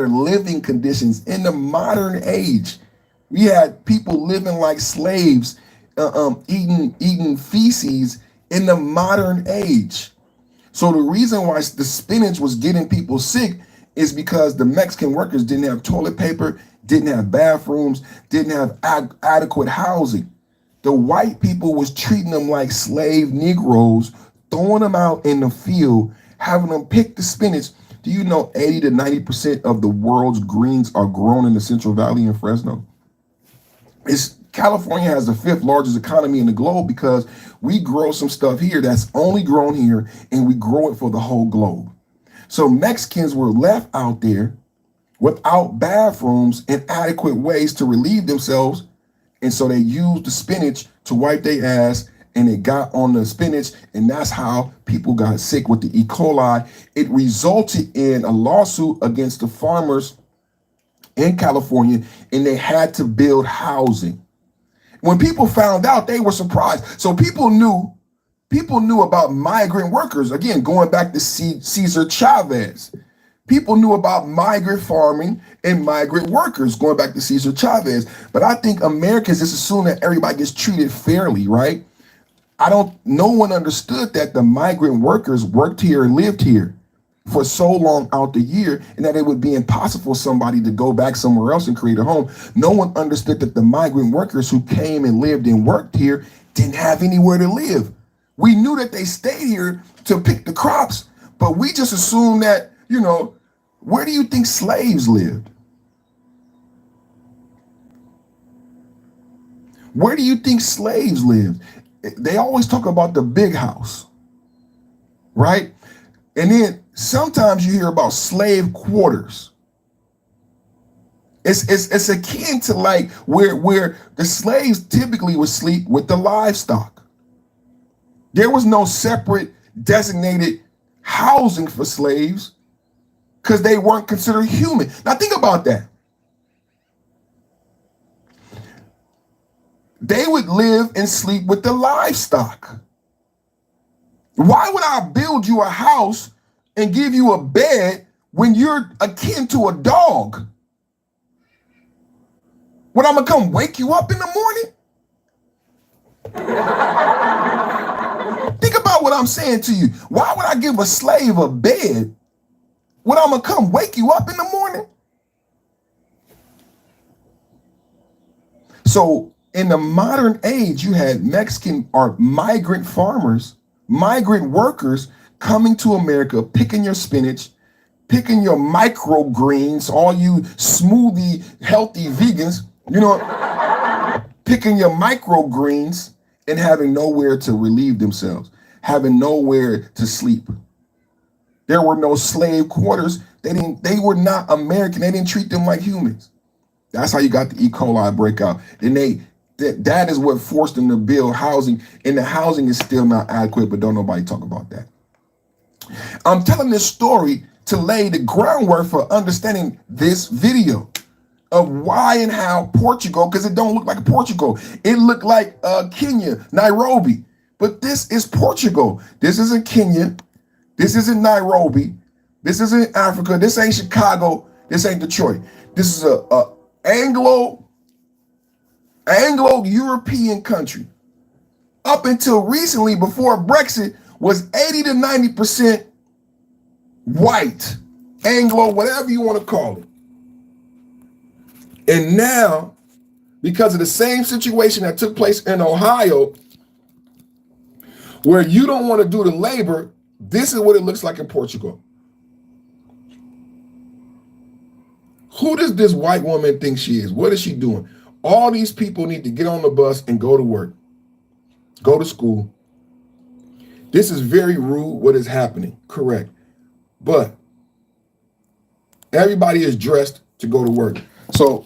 Speaker 1: living conditions in the modern age. We had people living like slaves, eating feces in the modern age. So the reason why the spinach was getting people sick is because the Mexican workers didn't have toilet paper, didn't have bathrooms, didn't have adequate housing. The white people was treating them like slave Negroes, throwing them out in the field, having them pick the spinach. Do you know 80 to 90% of the world's greens are grown in the Central Valley in Fresno? California has the 5th largest economy in the globe because we grow some stuff here that's only grown here, and we grow it for the whole globe. So Mexicans were left out there without bathrooms and adequate ways to relieve themselves. And so they used the spinach to wipe their ass, and it got on the spinach, and that's how people got sick with the E. coli. It resulted in a lawsuit against the farmers in California, and they had to build housing. When people found out, they were surprised. So people knew about migrant workers. Again, going back to Cesar Chavez. People knew about migrant farming and migrant workers, going back to Cesar Chavez. But I think Americans just assume that everybody gets treated fairly, right? No one understood that the migrant workers worked here and lived here for so long out the year, and that it would be impossible for somebody to go back somewhere else and create a home. No one understood that the migrant workers who came and lived and worked here didn't have anywhere to live. We knew that they stayed here to pick the crops, but we just assumed that, where do you think slaves lived? Where do you think slaves lived? They always talk about the big house, right? And then sometimes you hear about slave quarters. It's akin to like where the slaves typically would sleep with the livestock. There was no separate designated housing for slaves because they weren't considered human. Now think about that. They would live and sleep with the livestock. Why would I build you a house and give you a bed when you're akin to a dog? When I'm gonna come wake you up in the morning? Think about what I'm saying to you. Why would I give a slave a bed when I'm gonna come wake you up in the morning? So in the modern age, you had Mexican or migrant farmers, migrant workers coming to America, picking your spinach, picking your microgreens, all you smoothie, healthy vegans, picking your microgreens and having nowhere to relieve themselves, having nowhere to sleep. There were no slave quarters. They were not American. They didn't treat them like humans. That's how you got the E. coli breakout. Then that is what forced them to build housing, and the housing is still not adequate, but don't nobody talk about that. I'm telling this story to lay the groundwork for understanding this video of why and how Portugal, because it don't look like Portugal. It looked like Kenya, Nairobi, but this is Portugal. This isn't Kenya. This isn't Nairobi. This isn't Africa. This ain't Chicago. This ain't Detroit. This is a Anglo-European country. Up until recently, before Brexit, was 80 to 90% white, Anglo, whatever you want to call it. And now, because of the same situation that took place in Ohio, where you don't want to do the labor, this is what it looks like in Portugal. Who does this white woman think she is? What is she doing? All these people need to get on the bus and go to work, go to school. This is very rude what is happening, correct. But everybody is dressed to go to work. So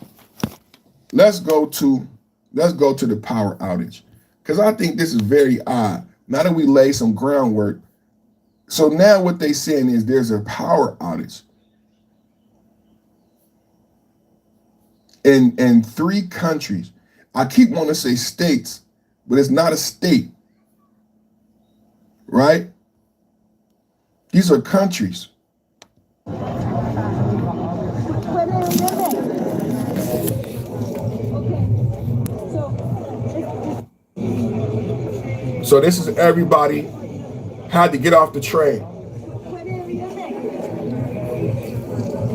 Speaker 1: let's go to the power outage. Because I think this is very odd. Now that we lay some groundwork. So now what they saying is there's a power outage in 3 countries. I keep wanting to say states, but it's not a state, right? These are countries. So this is everybody had to get off the train.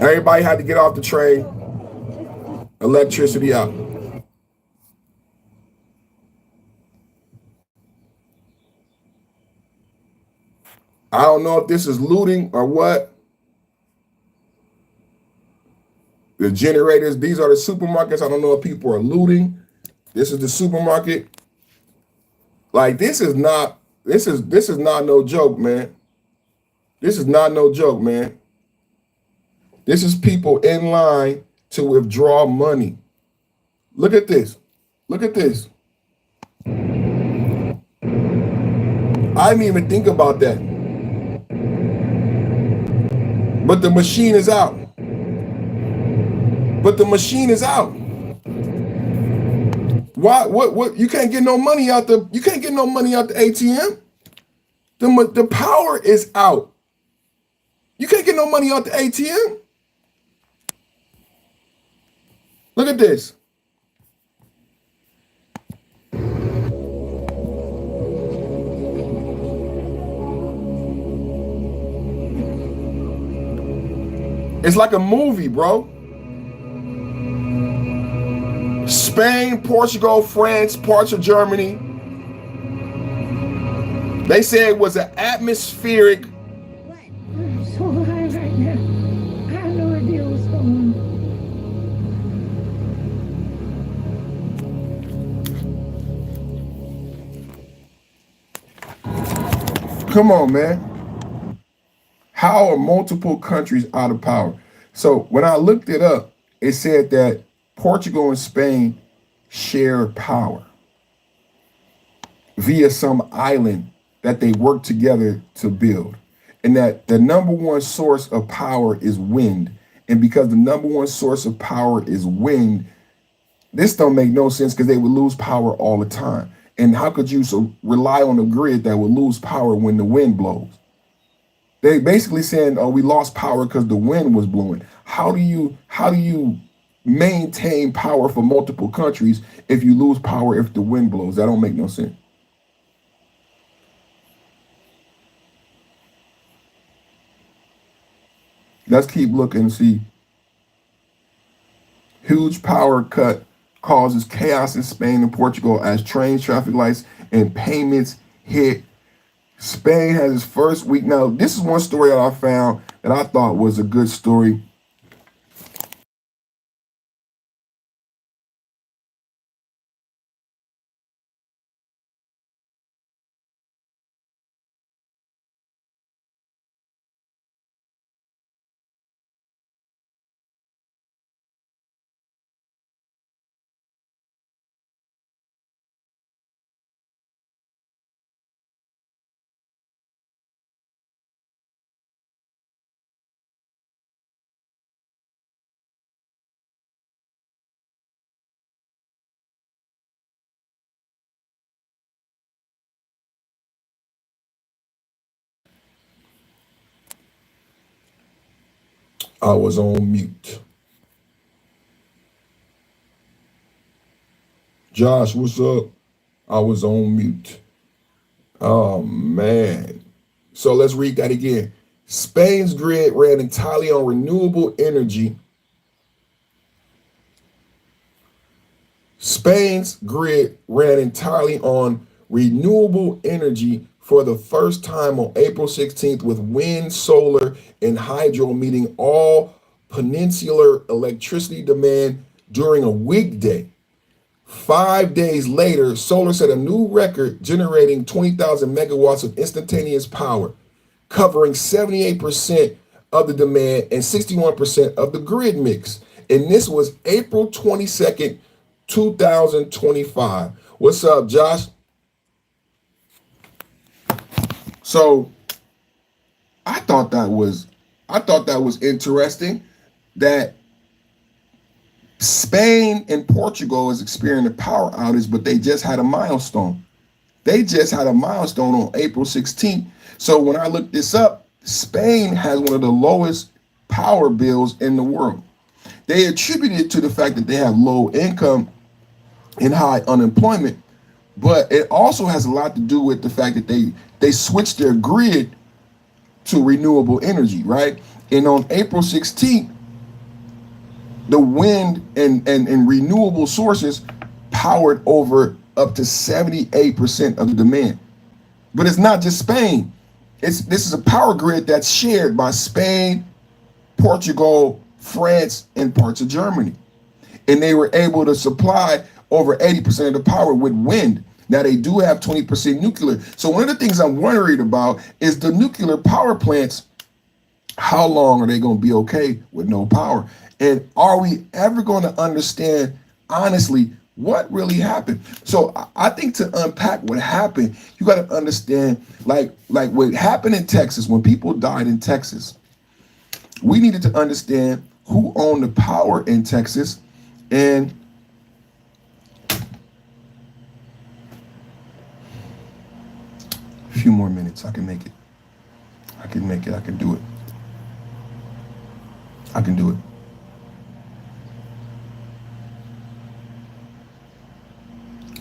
Speaker 1: Everybody had to get off the train. Electricity out. I don't know if this is looting or what. The generators, these are the supermarkets. I don't know if people are looting. This is the supermarket. Like this is not no joke, man. This is not no joke, man. This is people in line to withdraw money. Look at this. Look at this. I didn't even think about that. But the machine is out. But the machine is out. Why? What? You can't get no money out the. You can't get no money out the ATM. The power is out. You can't get no money out the ATM. Look at this. It's like a movie, bro. Spain, Portugal, France, parts of Germany. They say it was an atmospheric.
Speaker 2: I'm so high right now. I have no idea what's going
Speaker 1: on. Come on, man. How are multiple countries out of power? So when I looked it up, it said that Portugal and Spain share power via some island that they work together to build. And that the number one source of power is wind. And because the number one source of power is wind, this don't make no sense because they would lose power all the time. And how could you rely on a grid that would lose power when the wind blows? They basically saying, oh, we lost power because the wind was blowing. How do you maintain power for multiple countries if you lose power if the wind blows? That don't make no sense. Let's keep looking and see. Huge power cut causes chaos in Spain and Portugal as trains, traffic lights, and payments hit. Spain has its first week. Now, this is one story that I found that I thought was a good story. I was on mute. Josh, what's up? I was on mute. Oh, man. So let's read that again. Spain's grid ran entirely on renewable energy. Spain's grid ran entirely on renewable energy for the first time on April 16th with wind, solar, and hydro meeting all peninsular electricity demand during a weekday. 5 days later, solar set a new record, generating 20,000 megawatts of instantaneous power, covering 78% of the demand and 61% of the grid mix. And this was April 22nd, 2025. What's up, Josh? So I thought that was interesting that Spain and Portugal is experiencing a power outage, but they just had a milestone. They just had a milestone on April 16th. So when I looked this up, Spain has one of the lowest power bills in the world. They attribute it to the fact that they have low income and high unemployment, but it also has a lot to do with the fact that they switched their grid to renewable energy, right? And on April 16th, the wind and renewable sources powered over up to 78% of the demand. But it's not just Spain. This is a power grid that's shared by Spain, Portugal, France, and parts of Germany. And they were able to supply over 80% of the power with wind. Now they do have 20% nuclear. So one of the things I'm worried about is the nuclear power plants. How long are they going to be okay with no power? And are we ever going to understand, honestly, what really happened? So I think to unpack what happened, you got to understand, like what happened in Texas, when people died in Texas, we needed to understand who owned the power in Texas. And a few more minutes, I can make it. I can make it. I can do it. I can do it.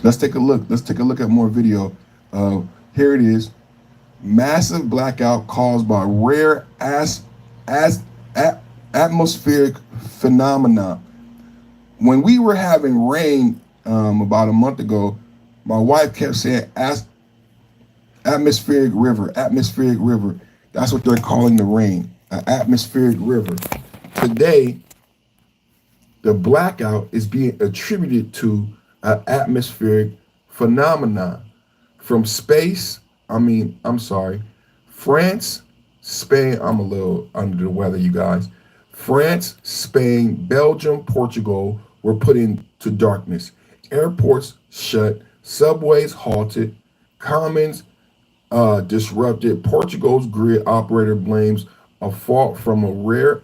Speaker 1: Let's take a look. Let's take a look at more video. Here it is. Massive blackout caused by rare atmospheric phenomena. When we were having rain about a month ago, my wife kept saying atmospheric river, atmospheric river. That's what they're calling the rain, an atmospheric river. Today, the blackout is being attributed to an atmospheric phenomenon from France, Spain. I'm a little under the weather, you guys. France, Spain, Belgium, Portugal were put into darkness. Airports shut, subways halted, commons disrupted. Portugal's grid operator blames a fault from a rare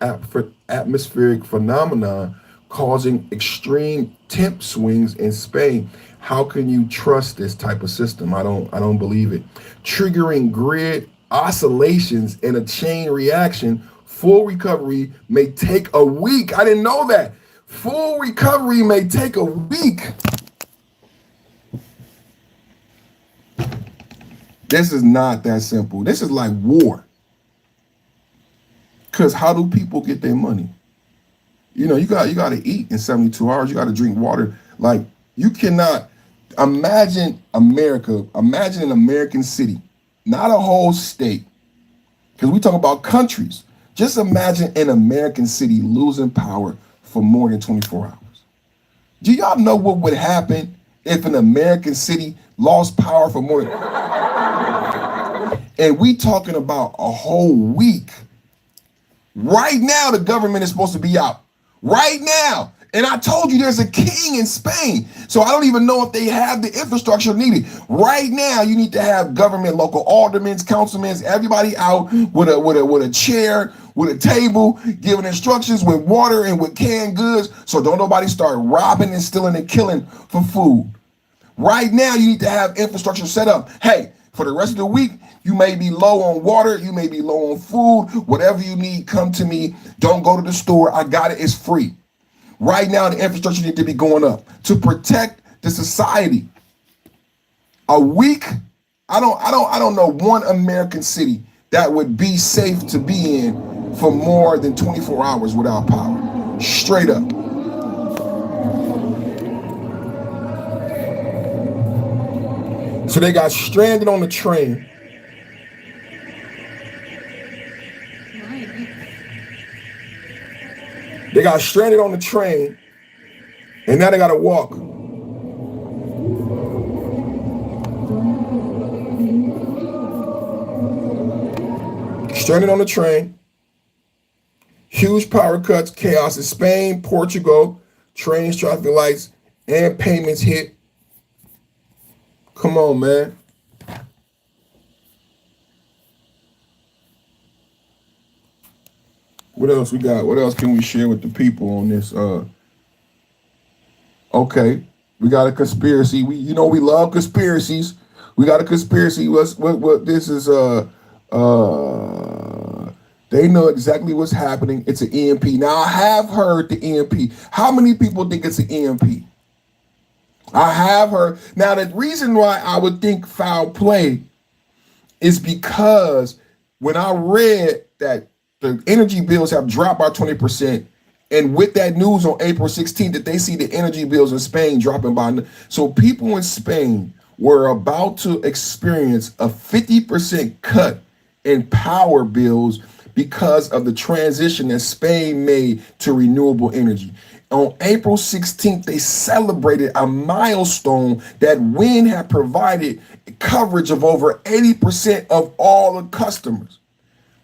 Speaker 1: atmospheric phenomenon causing extreme temp swings in Spain. How can you trust this type of system? I don't believe it. Triggering grid oscillations in a chain reaction. Full recovery may take a week. I didn't know that. Full recovery may take a week. This is not that simple. This is like war. Because how do people get their money? You know, you got to eat in 72 hours. You got to drink water. Like, you cannot imagine America. Imagine an American city, not a whole state. Because we talk about countries. Just imagine an American city losing power for more than 24 hours. Do y'all know what would happen if an American city lost power for more than... And we talking about a whole week. Right now, the government is supposed to be out. Right now. And I told you there's a king in Spain. So I don't even know if they have the infrastructure needed. Right now, you need to have government, local aldermen, councilmen, everybody out with a chair, with a table, giving instructions with water and with canned goods. So don't nobody start robbing and stealing and killing for food. Right now, you need to have infrastructure set up. Hey, for the rest of the week, you may be low on water, you may be low on food, whatever you need, come to me. Don't go to the store. I got it. It's free. Right now, the infrastructure needs to be going up to protect the society. A week, I don't know one American city that would be safe to be in for more than 24 hours without power. Straight up. So they got stranded on the train. They got stranded on the train, and now they got to walk. Stranded on the train. Huge power cuts, chaos in Spain, Portugal. Trains, traffic lights, and payments hit. Come on, man. What else we got? What else can we share with the people on this? Okay, we got a conspiracy. We love conspiracies. We got a conspiracy. What this is? They know exactly what's happening. It's an EMP. Now I have heard the EMP. How many people think it's an EMP? I have heard. Now the reason why I would think foul play is because when I read that the energy bills have dropped by 20%, and with that news on April 16th that they see the energy bills in Spain dropping by, so people in Spain were about to experience a 50% cut in power bills because of the transition that Spain made to renewable energy. On April 16th, they celebrated a milestone that wind had provided coverage of over 80% of all the customers,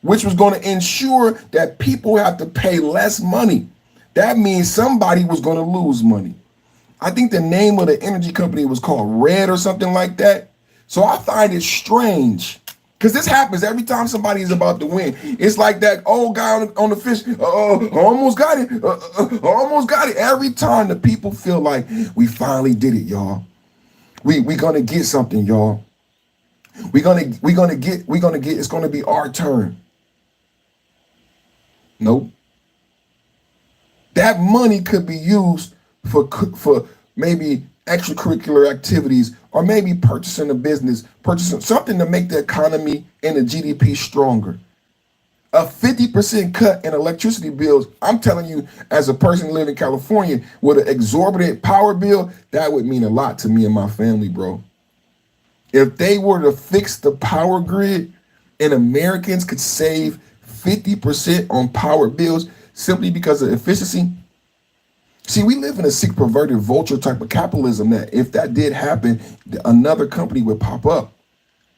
Speaker 1: which was going to ensure that people have to pay less money. That means somebody was going to lose money. I think the name of the energy company was called Red or something like that. So I find it strange because this happens every time somebody is about to win. It's like that old guy on the fish. Almost got it. Almost got it. Every time the people feel like we finally did it, y'all. We gonna get something, y'all. We're gonna get. It's gonna be our turn. Nope. That money could be used for maybe extracurricular activities, or maybe purchasing a business, purchasing something to make the economy and the GDP stronger. A 50% cut in electricity bills, I'm telling you, as a person living in California with an exorbitant power bill, that would mean a lot to me and my family, bro. If they were to fix the power grid and Americans could save 50% on power bills simply because of efficiency. See, we live in a sick, perverted, vulture type of capitalism that if that did happen, another company would pop up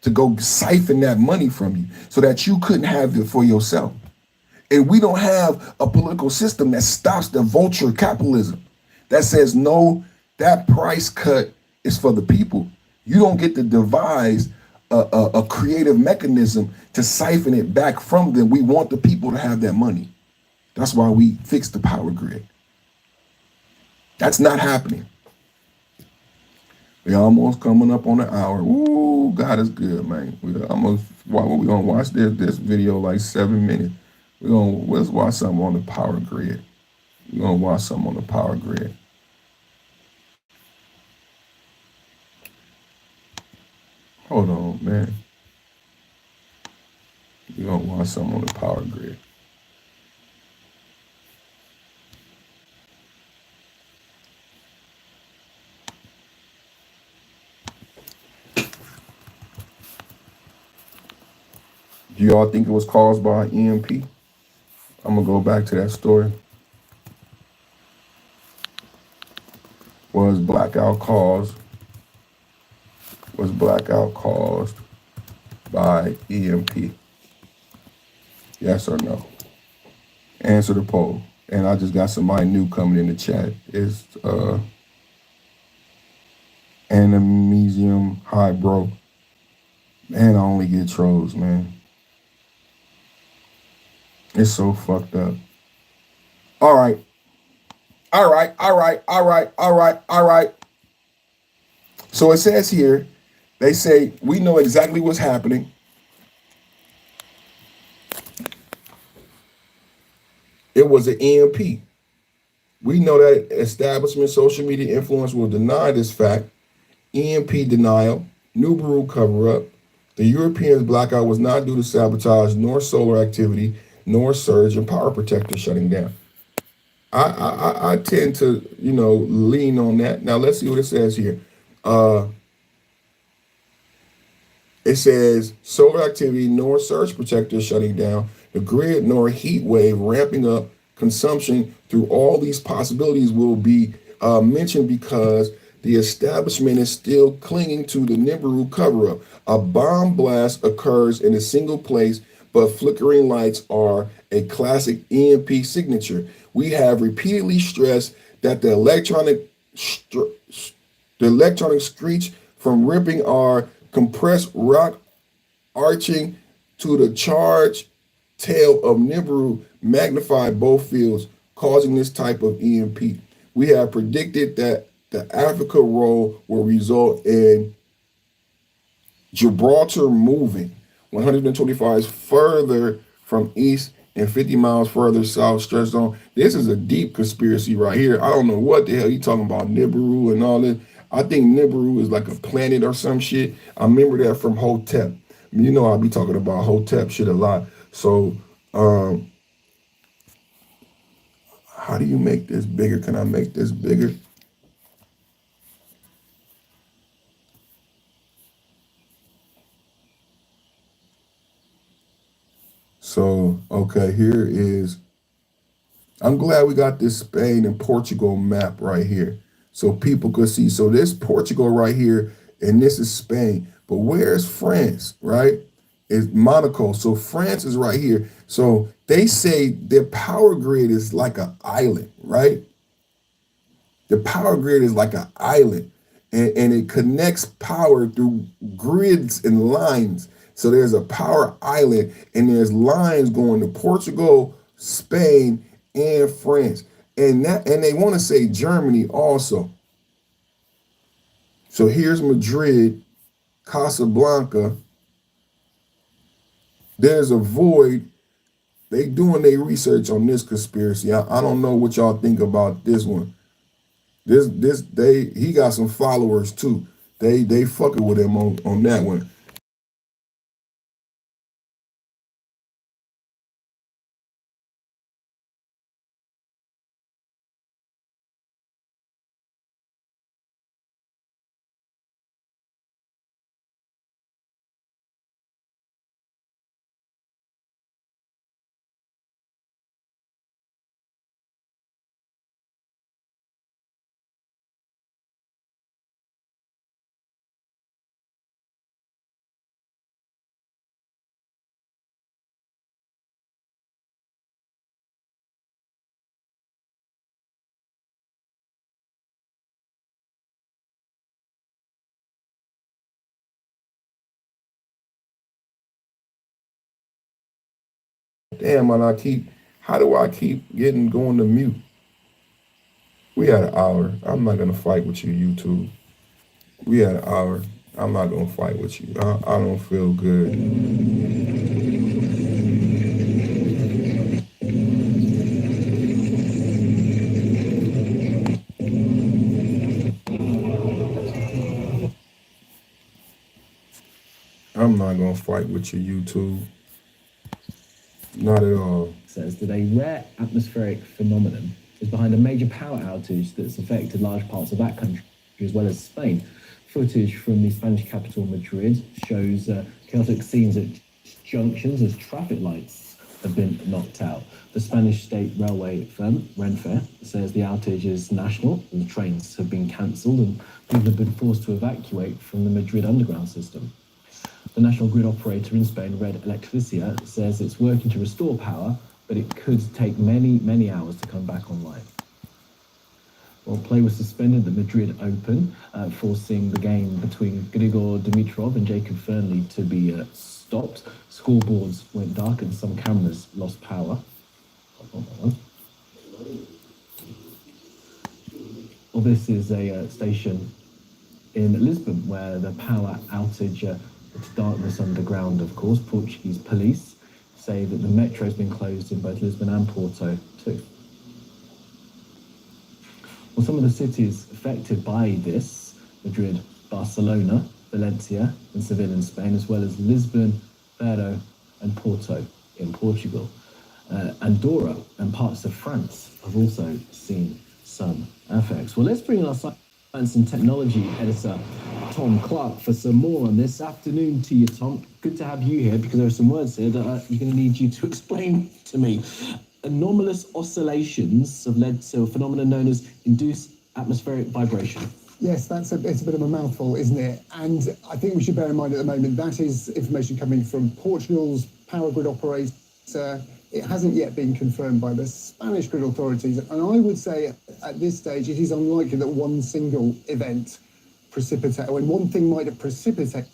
Speaker 1: to go siphon that money from you so that you couldn't have it for yourself. And we don't have a political system that stops the vulture capitalism that says, no, that price cut is for the people. You don't get to devise a creative mechanism to siphon it back from them. We want the people to have that money. That's why we fixed the power grid. That's not happening. We almost coming up on an hour. Ooh, God is good, man. We're gonna watch this video like 7 minutes. Let's watch something on the power grid. We're gonna watch something on the power grid. Hold on, man. We're gonna watch something on the power grid. Do y'all think it was caused by an EMP? I'm gonna go back to that story. Was blackout caused by EMP? Yes or no? Answer the poll. And I just got somebody new coming in the chat. It's Animesium. Hi, bro. Man, I only get trolls, man. It's so fucked up. All right. So it says here, they say, we know exactly what's happening. It was an EMP. We know that establishment social media influence will deny this fact. EMP denial, Nubaru cover-up. The Europeans' blackout was not due to sabotage, nor solar activity, nor surge in power protectors shutting down. I tend to, lean on that. Now let's see what it says here. It says solar activity nor surge protectors shutting down, the grid nor heat wave ramping up consumption through all these possibilities will be mentioned because the establishment is still clinging to the Nibiru cover-up. A bomb blast occurs in a single place, but flickering lights are a classic EMP signature. We have repeatedly stressed that the electronic screech from ripping our compressed rock arching to the charged tail of Nibiru magnified both fields, causing this type of EMP. We have predicted that the Africa roll will result in Gibraltar moving 125 further from east and 50 miles further south stretched on. This is a deep conspiracy right here. I don't know what the hell you talking about, Nibiru and all this. I think Nibiru is like a planet or some shit. I remember that from Hotep. You know I'll be talking about Hotep shit a lot. So how do you make this bigger? Can I make this bigger? So, okay, here is, I'm glad we got this Spain and Portugal map right here so people could see. So this Portugal right here, and this is Spain. But where's France, right? It's Monaco. So France is right here. So they say their power grid is like an island, right? The power grid is like an island, and it connects power through grids and lines. So there's a power island, and there's lines going to Portugal, Spain, and France, and they want to say Germany also. So here's Madrid, Casablanca. There's a void. They doing their research on this conspiracy. I don't know what y'all think about this one. He got some followers too. They fucking with him on that one. Damn, man, how do I keep getting going to mute? We had an hour. I'm not gonna fight with you, YouTube. We had an hour. I'm not gonna fight with you. I don't feel good. I'm not gonna fight with you, YouTube. Not at all.
Speaker 2: Says that a rare atmospheric phenomenon is behind a major power outage that's affected large parts of that country as well as Spain. Footage from the Spanish capital Madrid shows chaotic scenes at junctions as traffic lights have been knocked out. The Spanish state railway firm, Renfe, says the outage is national and the trains have been cancelled and people have been forced to evacuate from the Madrid underground system. The national grid operator in Spain, Red Electricidad, says it's working to restore power, but it could take many, many hours to come back online. Well, play was suspended at the Madrid Open, forcing the game between Grigor Dimitrov and Jacob Fernley to be stopped. Scoreboards went dark and some cameras lost power. Well, this is a station in Lisbon where the power outage, it's darkness underground, of course. Portuguese police say that the metro has been closed in both Lisbon and Porto too. Well, some of the cities affected by this, Madrid, Barcelona, Valencia and Seville in Spain, as well as Lisbon, Faro and Porto in Portugal. Andorra and parts of France have also seen some effects. Well, let's bring in our science and technology editor, Tom Clark, for some more on this. Afternoon to you, Tom. Good to have you here because there are some words here that you're going to need you to explain to me. anomalous oscillations have led to a phenomenon known as induced atmospheric vibration.
Speaker 3: Yes, it's a bit of a mouthful, isn't it? And I think we should bear in mind at the moment that is information coming from Portugal's power grid operator. It hasn't yet been confirmed by the Spanish grid authorities. And I would say at this stage, it is unlikely that one single event when one thing might have precipitated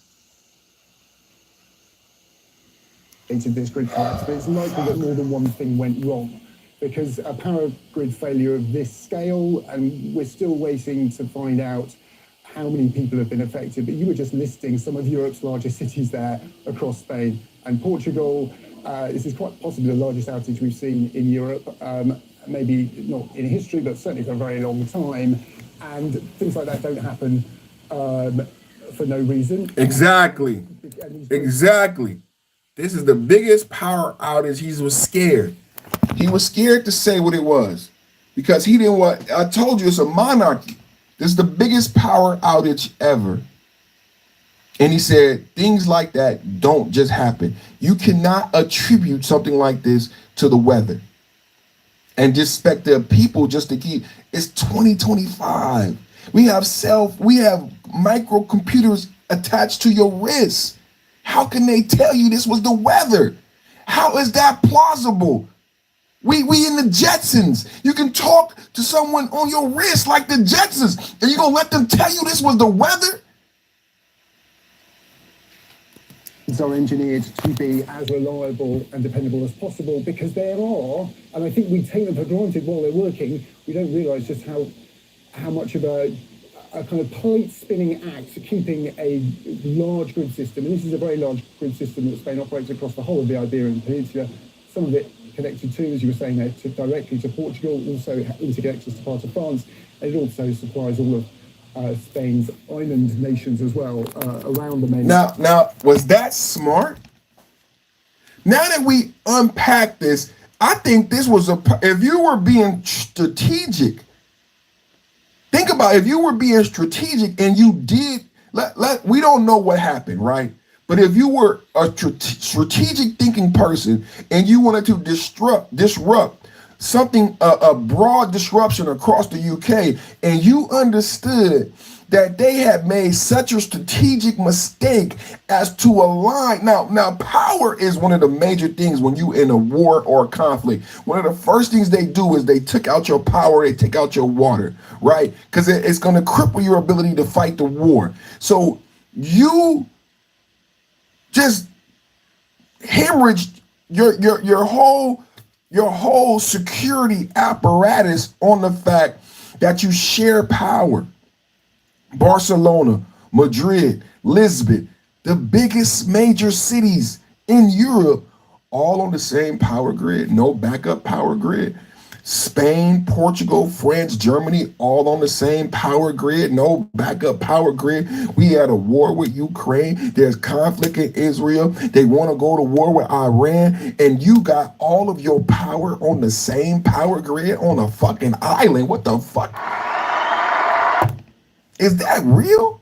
Speaker 3: this grid collapse, but it's likely that more than one thing went wrong, because a power grid failure of this scale, and we're still waiting to find out how many people have been affected, but you were just listing some of Europe's largest cities there across Spain and Portugal. This is quite possibly the largest outage we've seen in Europe, maybe not in history, but certainly for a very long time. And things like that don't happen for no reason.
Speaker 1: Exactly. This is the biggest power outage. He was scared. He was scared to say what it was because he didn't want. I told you it's a monarchy. This is the biggest power outage ever. And he said things like that don't just happen. You cannot attribute something like this to the weather and just expect the people just to keep. It's 2025. We have microcomputers attached to your wrist. How can they tell you this was the weather? How is that plausible? We in the Jetsons. You can talk to someone on your wrist like the Jetsons, and you gonna let them tell you this was the weather?
Speaker 3: Are engineered to be as reliable and dependable as possible, because there are, and I think we take them for granted while they're working. We don't realise just how much of a kind of plate spinning act keeping a large grid system, and this is a very large grid system that Spain operates across the whole of the Iberian Peninsula, some of it connected to, as you were saying there, directly to Portugal, also interconnects us to part of France, and it also supplies all of Spain's island nations as well around the main.
Speaker 1: Now, was that smart? Now that we unpack this, I think this was if you were being strategic, think about if you were being strategic and you did, we don't know what happened, right? But if you were a strategic thinking person and you wanted to disrupt something, a broad disruption across the UK, and you understood that they had made such a strategic mistake as to align. Now, power is one of the major things when you in a war or a conflict. One of the first things they do is they took out your power, they take out your water, right? Because it's going to cripple your ability to fight the war. So you just hemorrhaged your whole security apparatus on the fact that you share power. Barcelona, Madrid, Lisbon, the biggest major cities in Europe, all on the same power grid, no backup power grid. Spain, Portugal, France, Germany, all on the same power grid, no backup power grid. We had a war with Ukraine. There's conflict in Israel. They want to go to war with Iran. And you got all of your power on the same power grid on a fucking island. What the fuck? Is that real?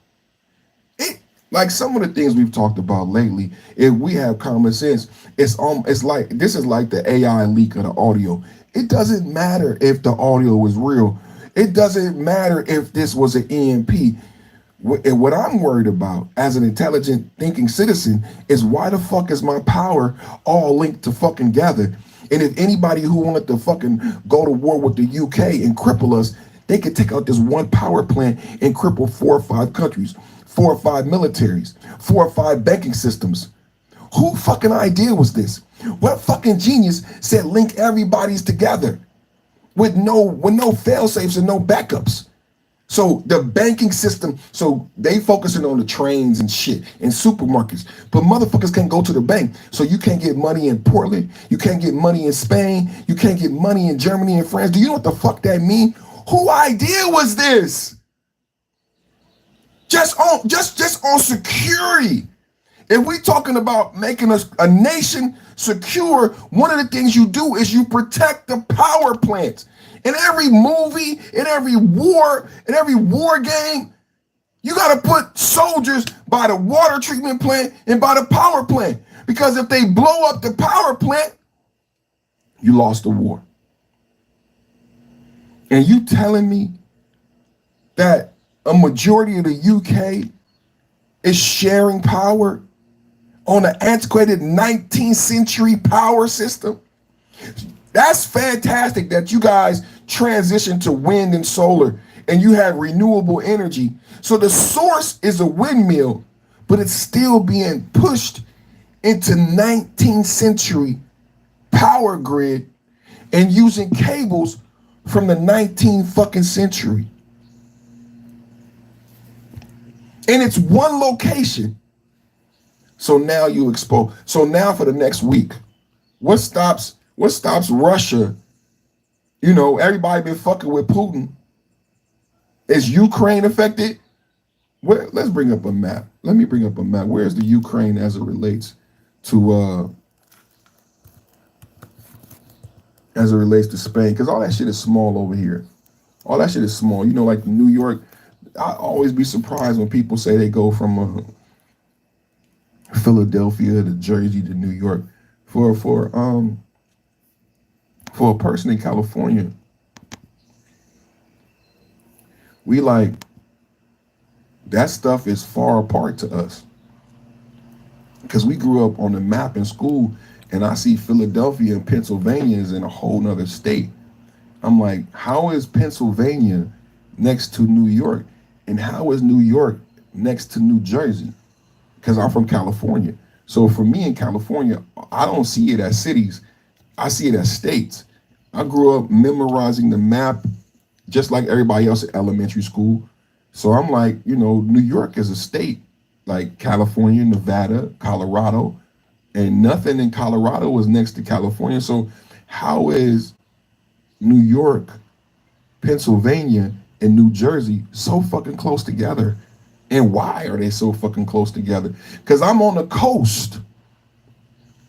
Speaker 1: Like some of the things we've talked about lately, if we have common sense, it's like this is like the AI leak of the audio. It doesn't matter if the audio was real. It doesn't matter if this was an EMP. What I'm worried about as an intelligent thinking citizen is why the fuck is my power all linked to fucking gather? And if anybody who wanted to fucking go to war with the UK and cripple us, they could take out this one power plant and cripple 4 or 5 countries, 4 or 5 militaries, 4 or 5 banking systems. Who fucking idea was this? What fucking genius said link everybody's together with no fail safes and no backups? So the banking system, so they focusing on the trains and shit and supermarkets, but motherfuckers can't go to the bank. So you can't get money in Portland, you can't get money in Spain, you can't get money in Germany and France. Do you know what the fuck that mean? Who idea was this? Just on security. If we talking about making a nation secure, one of the things you do is you protect the power plants. In every movie, in every war game, you got to put soldiers by the water treatment plant and by the power plant. Because if they blow up the power plant, You lost the war. And you telling me that a majority of the UK is sharing power on an antiquated 19th century power system? That's fantastic that you guys transition to wind and solar and you have renewable energy. So the source is a windmill, but it's still being pushed into 19th century power grid and using cables from the 19th fucking century. And it's one location. So now you expose. So now for the next week, what stops Russia? You know, everybody been fucking with Putin. Is Ukraine affected? Let's bring up a map. Let me bring up a map. Where's the Ukraine as it relates to Spain? Because all that shit is small over here. All that shit is small. You know, like New York. I always be surprised when people say they go from Philadelphia to Jersey to New York. For a person in California, we like that stuff is far apart to us because we grew up on the map in school, and I see Philadelphia and Pennsylvania is in a whole nother state. I'm like, how is Pennsylvania next to New York, and how is New York next to New Jersey? Because I'm from California. So for me in California, I don't see it as cities. I see it as states. I grew up memorizing the map just like everybody else at elementary school. So I'm like, you know, New York is a state, like California, Nevada, Colorado, and nothing in Colorado was next to California. So how is New York, Pennsylvania, and New Jersey so fucking close together? And why are they so fucking close together? Because I'm on the coast.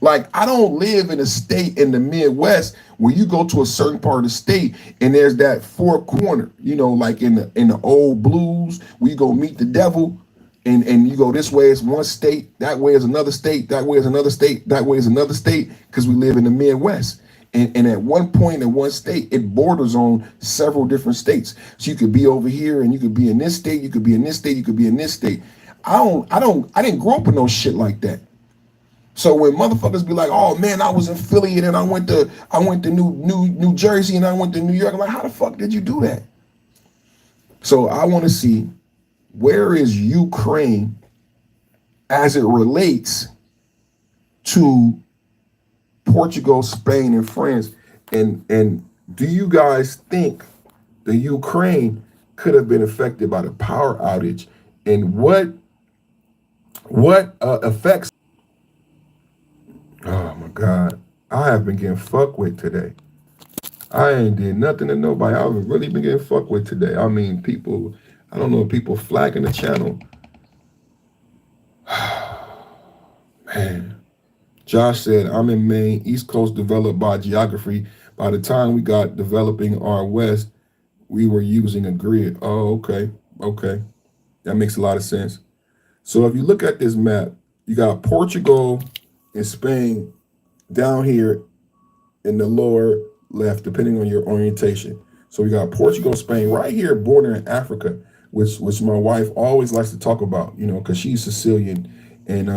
Speaker 1: Like, I don't live in a state in the Midwest where you go to a certain part of the state and there's that four corner, you know, like in the old blues, where you go meet the devil and you go this way is one state, that way is another state, that way is another state, that way is another state, because we live in the Midwest. And at one point in one state, it borders on several different states. So you could be over here and you could be in this state, you could be in this state, you could be in this state. I didn't grow up with no shit like that. So when motherfuckers be like, oh man, I was in Philly and then I went to New Jersey and I went to New York, I'm like, how the fuck did you do that? So I want to see, where is Ukraine as it relates to Portugal, Spain, and France? And do you guys think the Ukraine could have been affected by the power outage? And what effects? Oh my God, I have been getting fucked with today. I ain't did nothing to nobody. I've really been getting fucked with today. I mean, people, I don't know, people flagging the channel. Man. Josh said, I'm in Maine, East Coast developed by geography. By the time we got developing our West, we were using a grid. Oh, okay. Okay. That makes a lot of sense. So if you look at this map, you got Portugal and Spain down here in the lower left, depending on your orientation. So we got Portugal, Spain, right here bordering Africa, which my wife always likes to talk about, you know, because she's Sicilian. And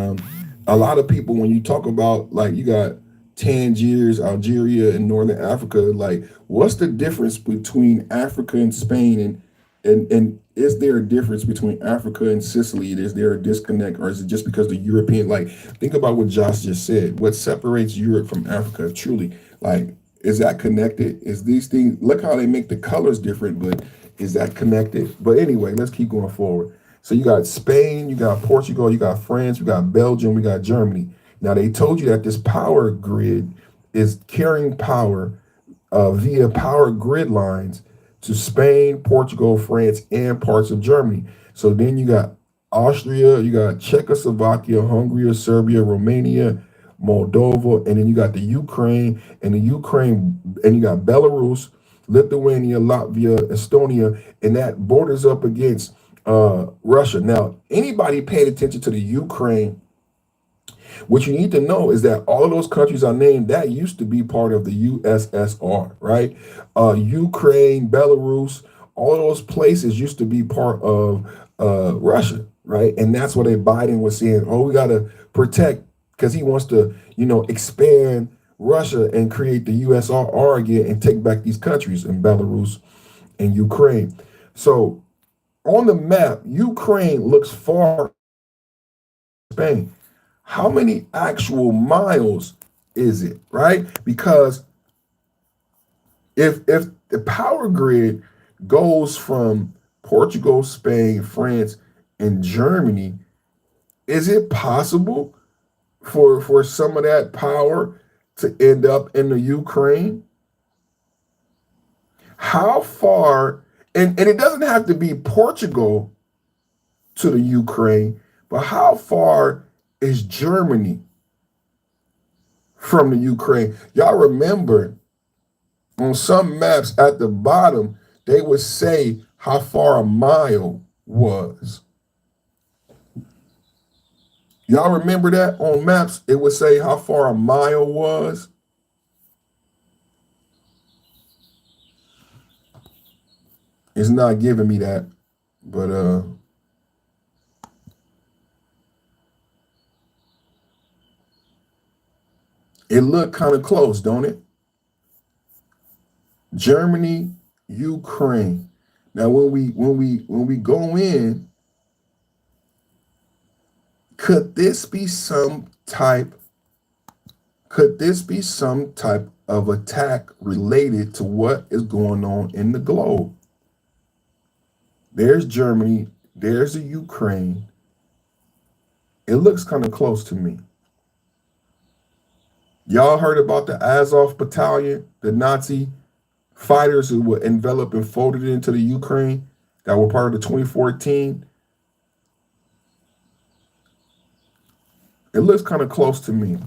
Speaker 1: a lot of people, when you talk about, like, you got Tangiers, Algeria, and Northern Africa, like, what's the difference between Africa and Spain? And is there a difference between Africa and Sicily? Is there a disconnect, or is it just because the European, like, think about what Josh just said. What separates Europe from Africa, truly? Like, is that connected? Is these things, look how they make the colors different, but is that connected? But anyway, let's keep going forward. So you got Spain, you got Portugal, you got France, you got Belgium, we got Germany. Now they told you that this power grid is carrying power via power grid lines to Spain, Portugal, France, and parts of Germany. So then you got Austria, you got Czechoslovakia, Hungary, Serbia, Romania, Moldova, and then you got the Ukraine, and you got Belarus, Lithuania, Latvia, Estonia, and that borders up against Russia. Now, anybody paying attention to the Ukraine, What you need to know is that all of those countries I named, that used to be part of the USSR, right? Ukraine, Belarus, all of those places used to be part of Russia, right? And that's what Biden was saying, oh, we got to protect, because he wants to, expand Russia and create the USSR again and take back these countries in Belarus and Ukraine. So on the map, Ukraine looks far Spain. How many actual miles is it, right? Because if the power grid goes from Portugal, Spain, France, and Germany, is it possible for some of that power to end up in the Ukraine? How far, and it doesn't have to be Portugal to the Ukraine, but how far is Germany from the Ukraine? Y'all remember on some maps at the bottom, they would say how far a mile was. Y'all remember that on maps? It would say how far a mile was. It's not giving me that, but it looked kind of close, don't it? Germany, Ukraine. Now, when we go in, could this be some type of attack related to what is going on in the globe? There's Germany, there's the Ukraine. It looks kind of close to me. Y'all heard about the Azov battalion, the Nazi fighters who were enveloped and folded into the Ukraine that were part of the 2014? It looks kind of close to me.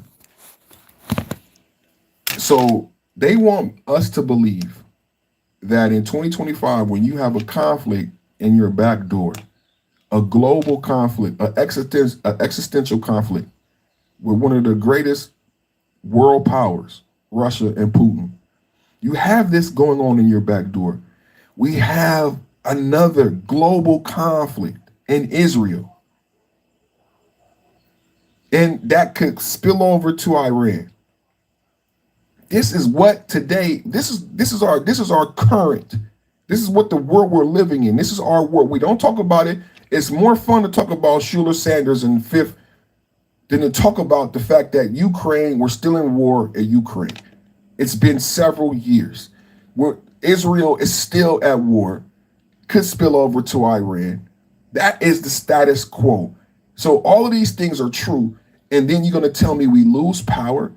Speaker 1: So they want us to believe that in 2025, when you have a conflict in your back door, a global conflict, an existential conflict with one of the greatest world powers, Russia and Putin, you have this going on in your back door. We have another global conflict in Israel, and that could spill over to Iran. This is what today, this is our current. This is what the world we're living in. This is our world. We don't talk about it. It's more fun to talk about Schuler Sanders and Fifth than to talk about the fact that we're still in war in Ukraine. It's been several years where Israel is still at war, could spill over to Iran. That is the status quo. So all of these things are true. And then you're going to tell me we lose power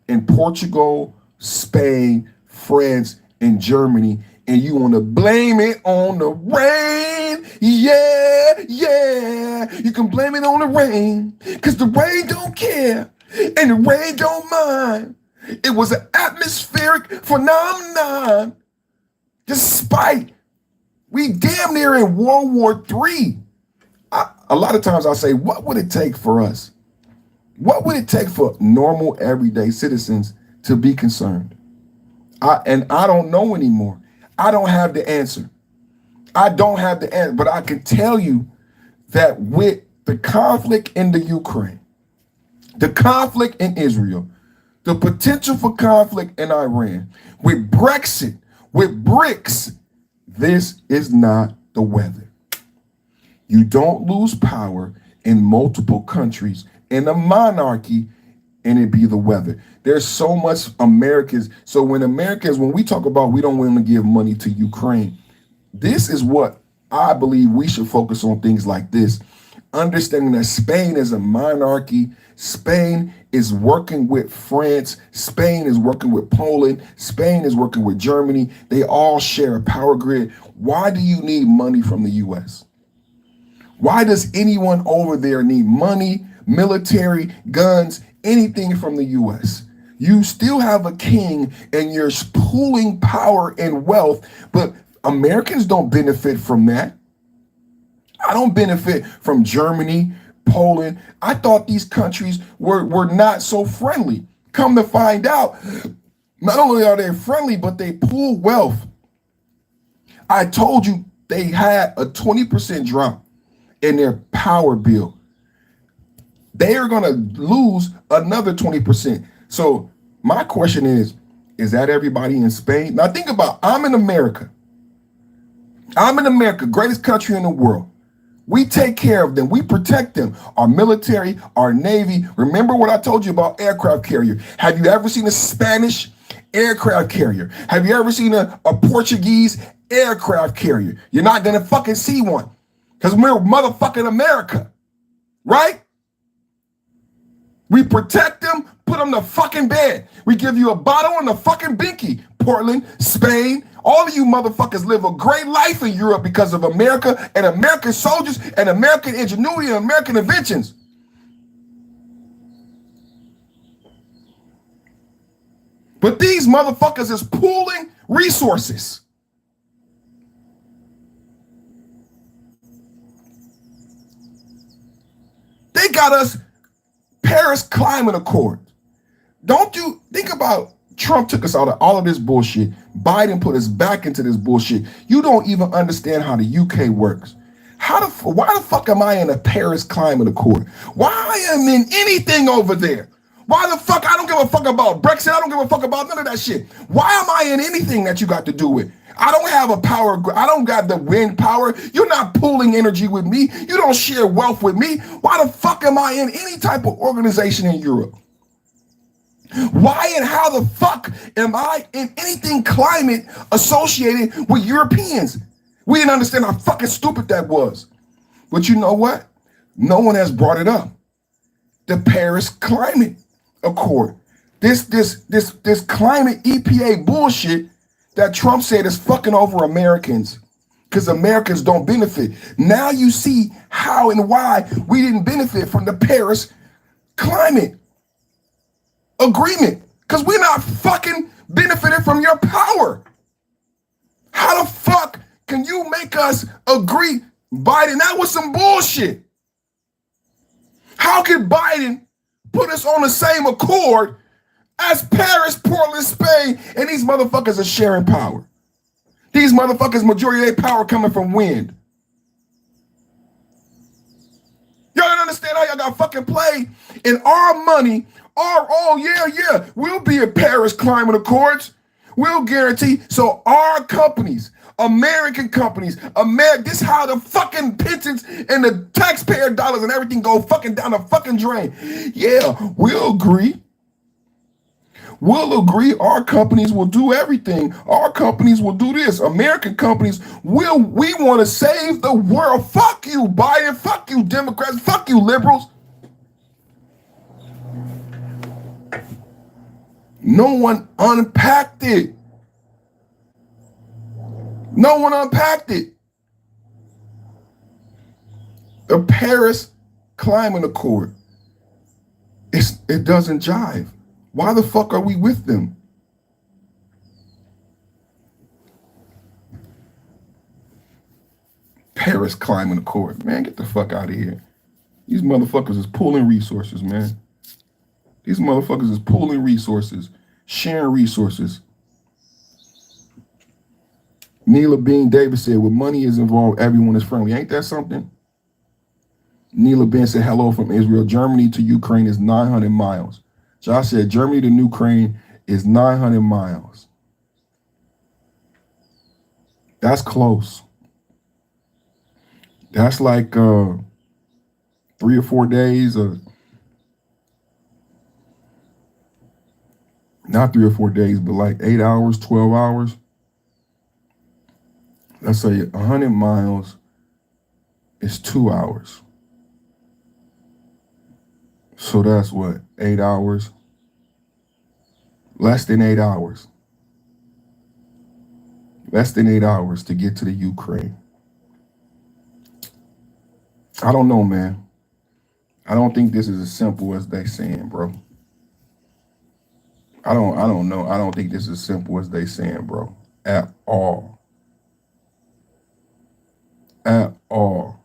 Speaker 1: in Portugal, Spain, France, and Germany, and you want to blame it on the rain. Yeah. You can blame it on the rain because the rain don't care and the rain don't mind. It was an atmospheric phenomenon. Despite we damn near in World War III. A lot of times I say, what would it take for us? What would it take for normal, everyday citizens to be concerned? I don't know anymore. I don't have the answer. But I can tell you that with the conflict in the Ukraine, the conflict in Israel, the potential for conflict in Iran, with Brexit, with BRICS, this is not the weather. You don't lose power in multiple countries in a monarchy and it be the weather. There's so much Americans. So when we talk about we don't want to give money to Ukraine, this is what I believe we should focus on, things like this. Understanding that Spain is a monarchy. Spain is working with France. Spain is working with Poland. Spain is working with Germany. They all share a power grid. Why do you need money from the U.S.? Why does anyone over there need money, military, guns, anything from the U.S.? You still have a king and you're pooling power and wealth, but Americans don't benefit from that. I don't benefit from Germany Poland. I thought these countries were not so friendly. Come to find out, not only are they friendly, but they pool wealth. I told you they had a 20% drop in their power bill. They are going to lose another 20%. So my question is that everybody in Spain? Now think about, I'm in America, greatest country in the world. We take care of them. We protect them. Our military, our Navy. Remember what I told you about aircraft carrier. Have you ever seen a Spanish aircraft carrier? Have you ever seen a Portuguese aircraft carrier? You're not going to fucking see one because we're motherfucking America, right? We protect them, put them to fucking bed. We give you a bottle and a fucking binky. Portland, Spain, all of you motherfuckers live a great life in Europe because of America and American soldiers and American ingenuity and American inventions. But these motherfuckers is pooling resources. They got us Paris Climate Accord. Don't you think about Trump took us out of all of this bullshit. Biden put us back into this bullshit. You don't even understand how the UK works. Why the fuck am I in a Paris Climate Accord? Why am I in anything over there? Why the fuck? I don't give a fuck about Brexit. I don't give a fuck about none of that shit. Why am I in anything that you got to do with? I don't have a power. I don't got the wind power. You're not pooling energy with me. You don't share wealth with me. Why the fuck am I in any type of organization in Europe? Why and how the fuck am I in anything climate associated with Europeans? We didn't understand how fucking stupid that was. But you know what? No one has brought it up. The Paris Climate Accord. This climate EPA bullshit that Trump said is fucking over Americans because Americans don't benefit. Now you see how and why we didn't benefit from the Paris Climate Agreement, because we're not fucking benefiting from your power. How the fuck can you make us agree, Biden? That was some bullshit. How can Biden put us on the same accord as Paris, Portland, Spain, and these motherfuckers are sharing power? These motherfuckers, majority of their power coming from wind. Y'all don't understand how y'all got fucking played in our money. We'll be in Paris Climate Accords. We'll guarantee. So our companies, American companies, this is how the fucking pensions and the taxpayer dollars and everything go fucking down the fucking drain. Yeah, we'll agree. We'll agree. Our companies will do everything. Our companies will do this. American companies we want to save the world. Fuck you, Biden. Fuck you, Democrats. Fuck you, liberals. No one unpacked it. No one unpacked it. The Paris Climate Accord. It doesn't jive. Why the fuck are we with them? Paris Climate Accord. Man, get the fuck out of here. These motherfuckers is pooling resources, man. These motherfuckers is pooling resources, sharing resources. Neela Bean Davis said, when money is involved, everyone is friendly. Ain't that something? Neela Bean said, hello from Israel. Germany to Ukraine is 900 miles. Josh said, Germany to Ukraine is 900 miles. That's close. That's like 3 or 4 days of, not 3 or 4 days, but like 8 hours, 12 hours. Let's say 100 miles is 2 hours. So that's what, 8 hours? Less than 8 hours. Less than 8 hours to get to the Ukraine. I don't know, man. I don't think this is as simple as they saying, bro. I don't know. I don't think this is as simple as they saying, bro. At all. At all.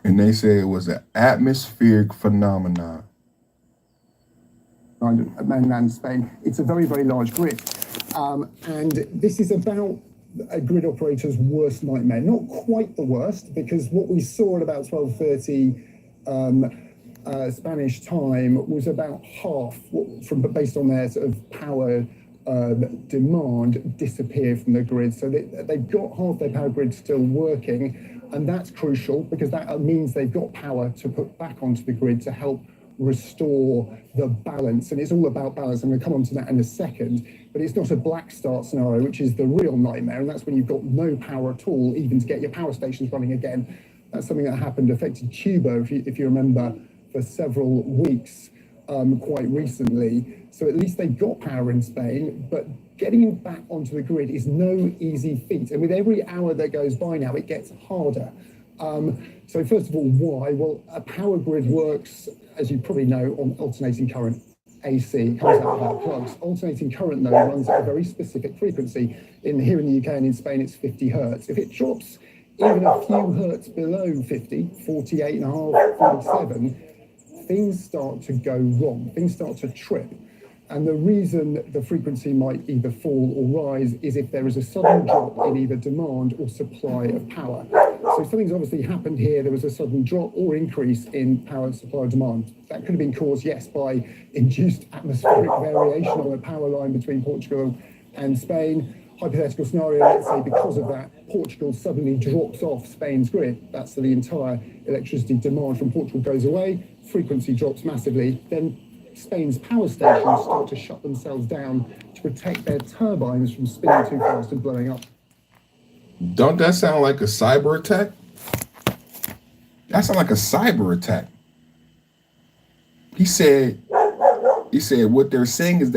Speaker 1: And they say it was an atmospheric phenomenon.
Speaker 3: Mainland Spain. It's a very, very large grid. And this is about a grid operator's worst nightmare. Not quite the worst, because what we saw at about 12:30 Spanish time was about half, based on their sort of power demand, disappear from the grid. So they've got half their power grid still working, and that's crucial because that means they've got power to put back onto the grid to help restore the balance. And it's all about balance. I'm going to come on to that in a second, but it's not a black start scenario, which is the real nightmare. And that's when you've got no power at all, even to get your power stations running again. That's something that affected Cuba, if you remember, for several weeks quite recently. So at least they've got power in Spain, but getting it back onto the grid is no easy feat. And with every hour that goes by now, it gets harder. So first of all, why? Well, a power grid works, as you probably know, on alternating current, AC, comes out without plugs. Alternating current, though, runs at a very specific frequency. Here in the UK and in Spain, it's 50 hertz. If it drops even a few hertz below 50, 48.5, 47, things start to go wrong. Things start to trip. And the reason the frequency might either fall or rise is if there is a sudden drop in either demand or supply of power. So something's obviously happened here. There was a sudden drop or increase in power supply or demand. That could have been caused, yes, by induced atmospheric variation on a power line between Portugal and Spain. Hypothetical scenario, let's say because of that, Portugal suddenly drops off Spain's grid. That's so the entire electricity demand from Portugal goes away, frequency drops massively, then Spain's power stations start to shut themselves down to protect their turbines from spinning too fast and blowing up.
Speaker 1: Don't that sound like a cyber attack? That sounds like a cyber attack. He said what they're saying is that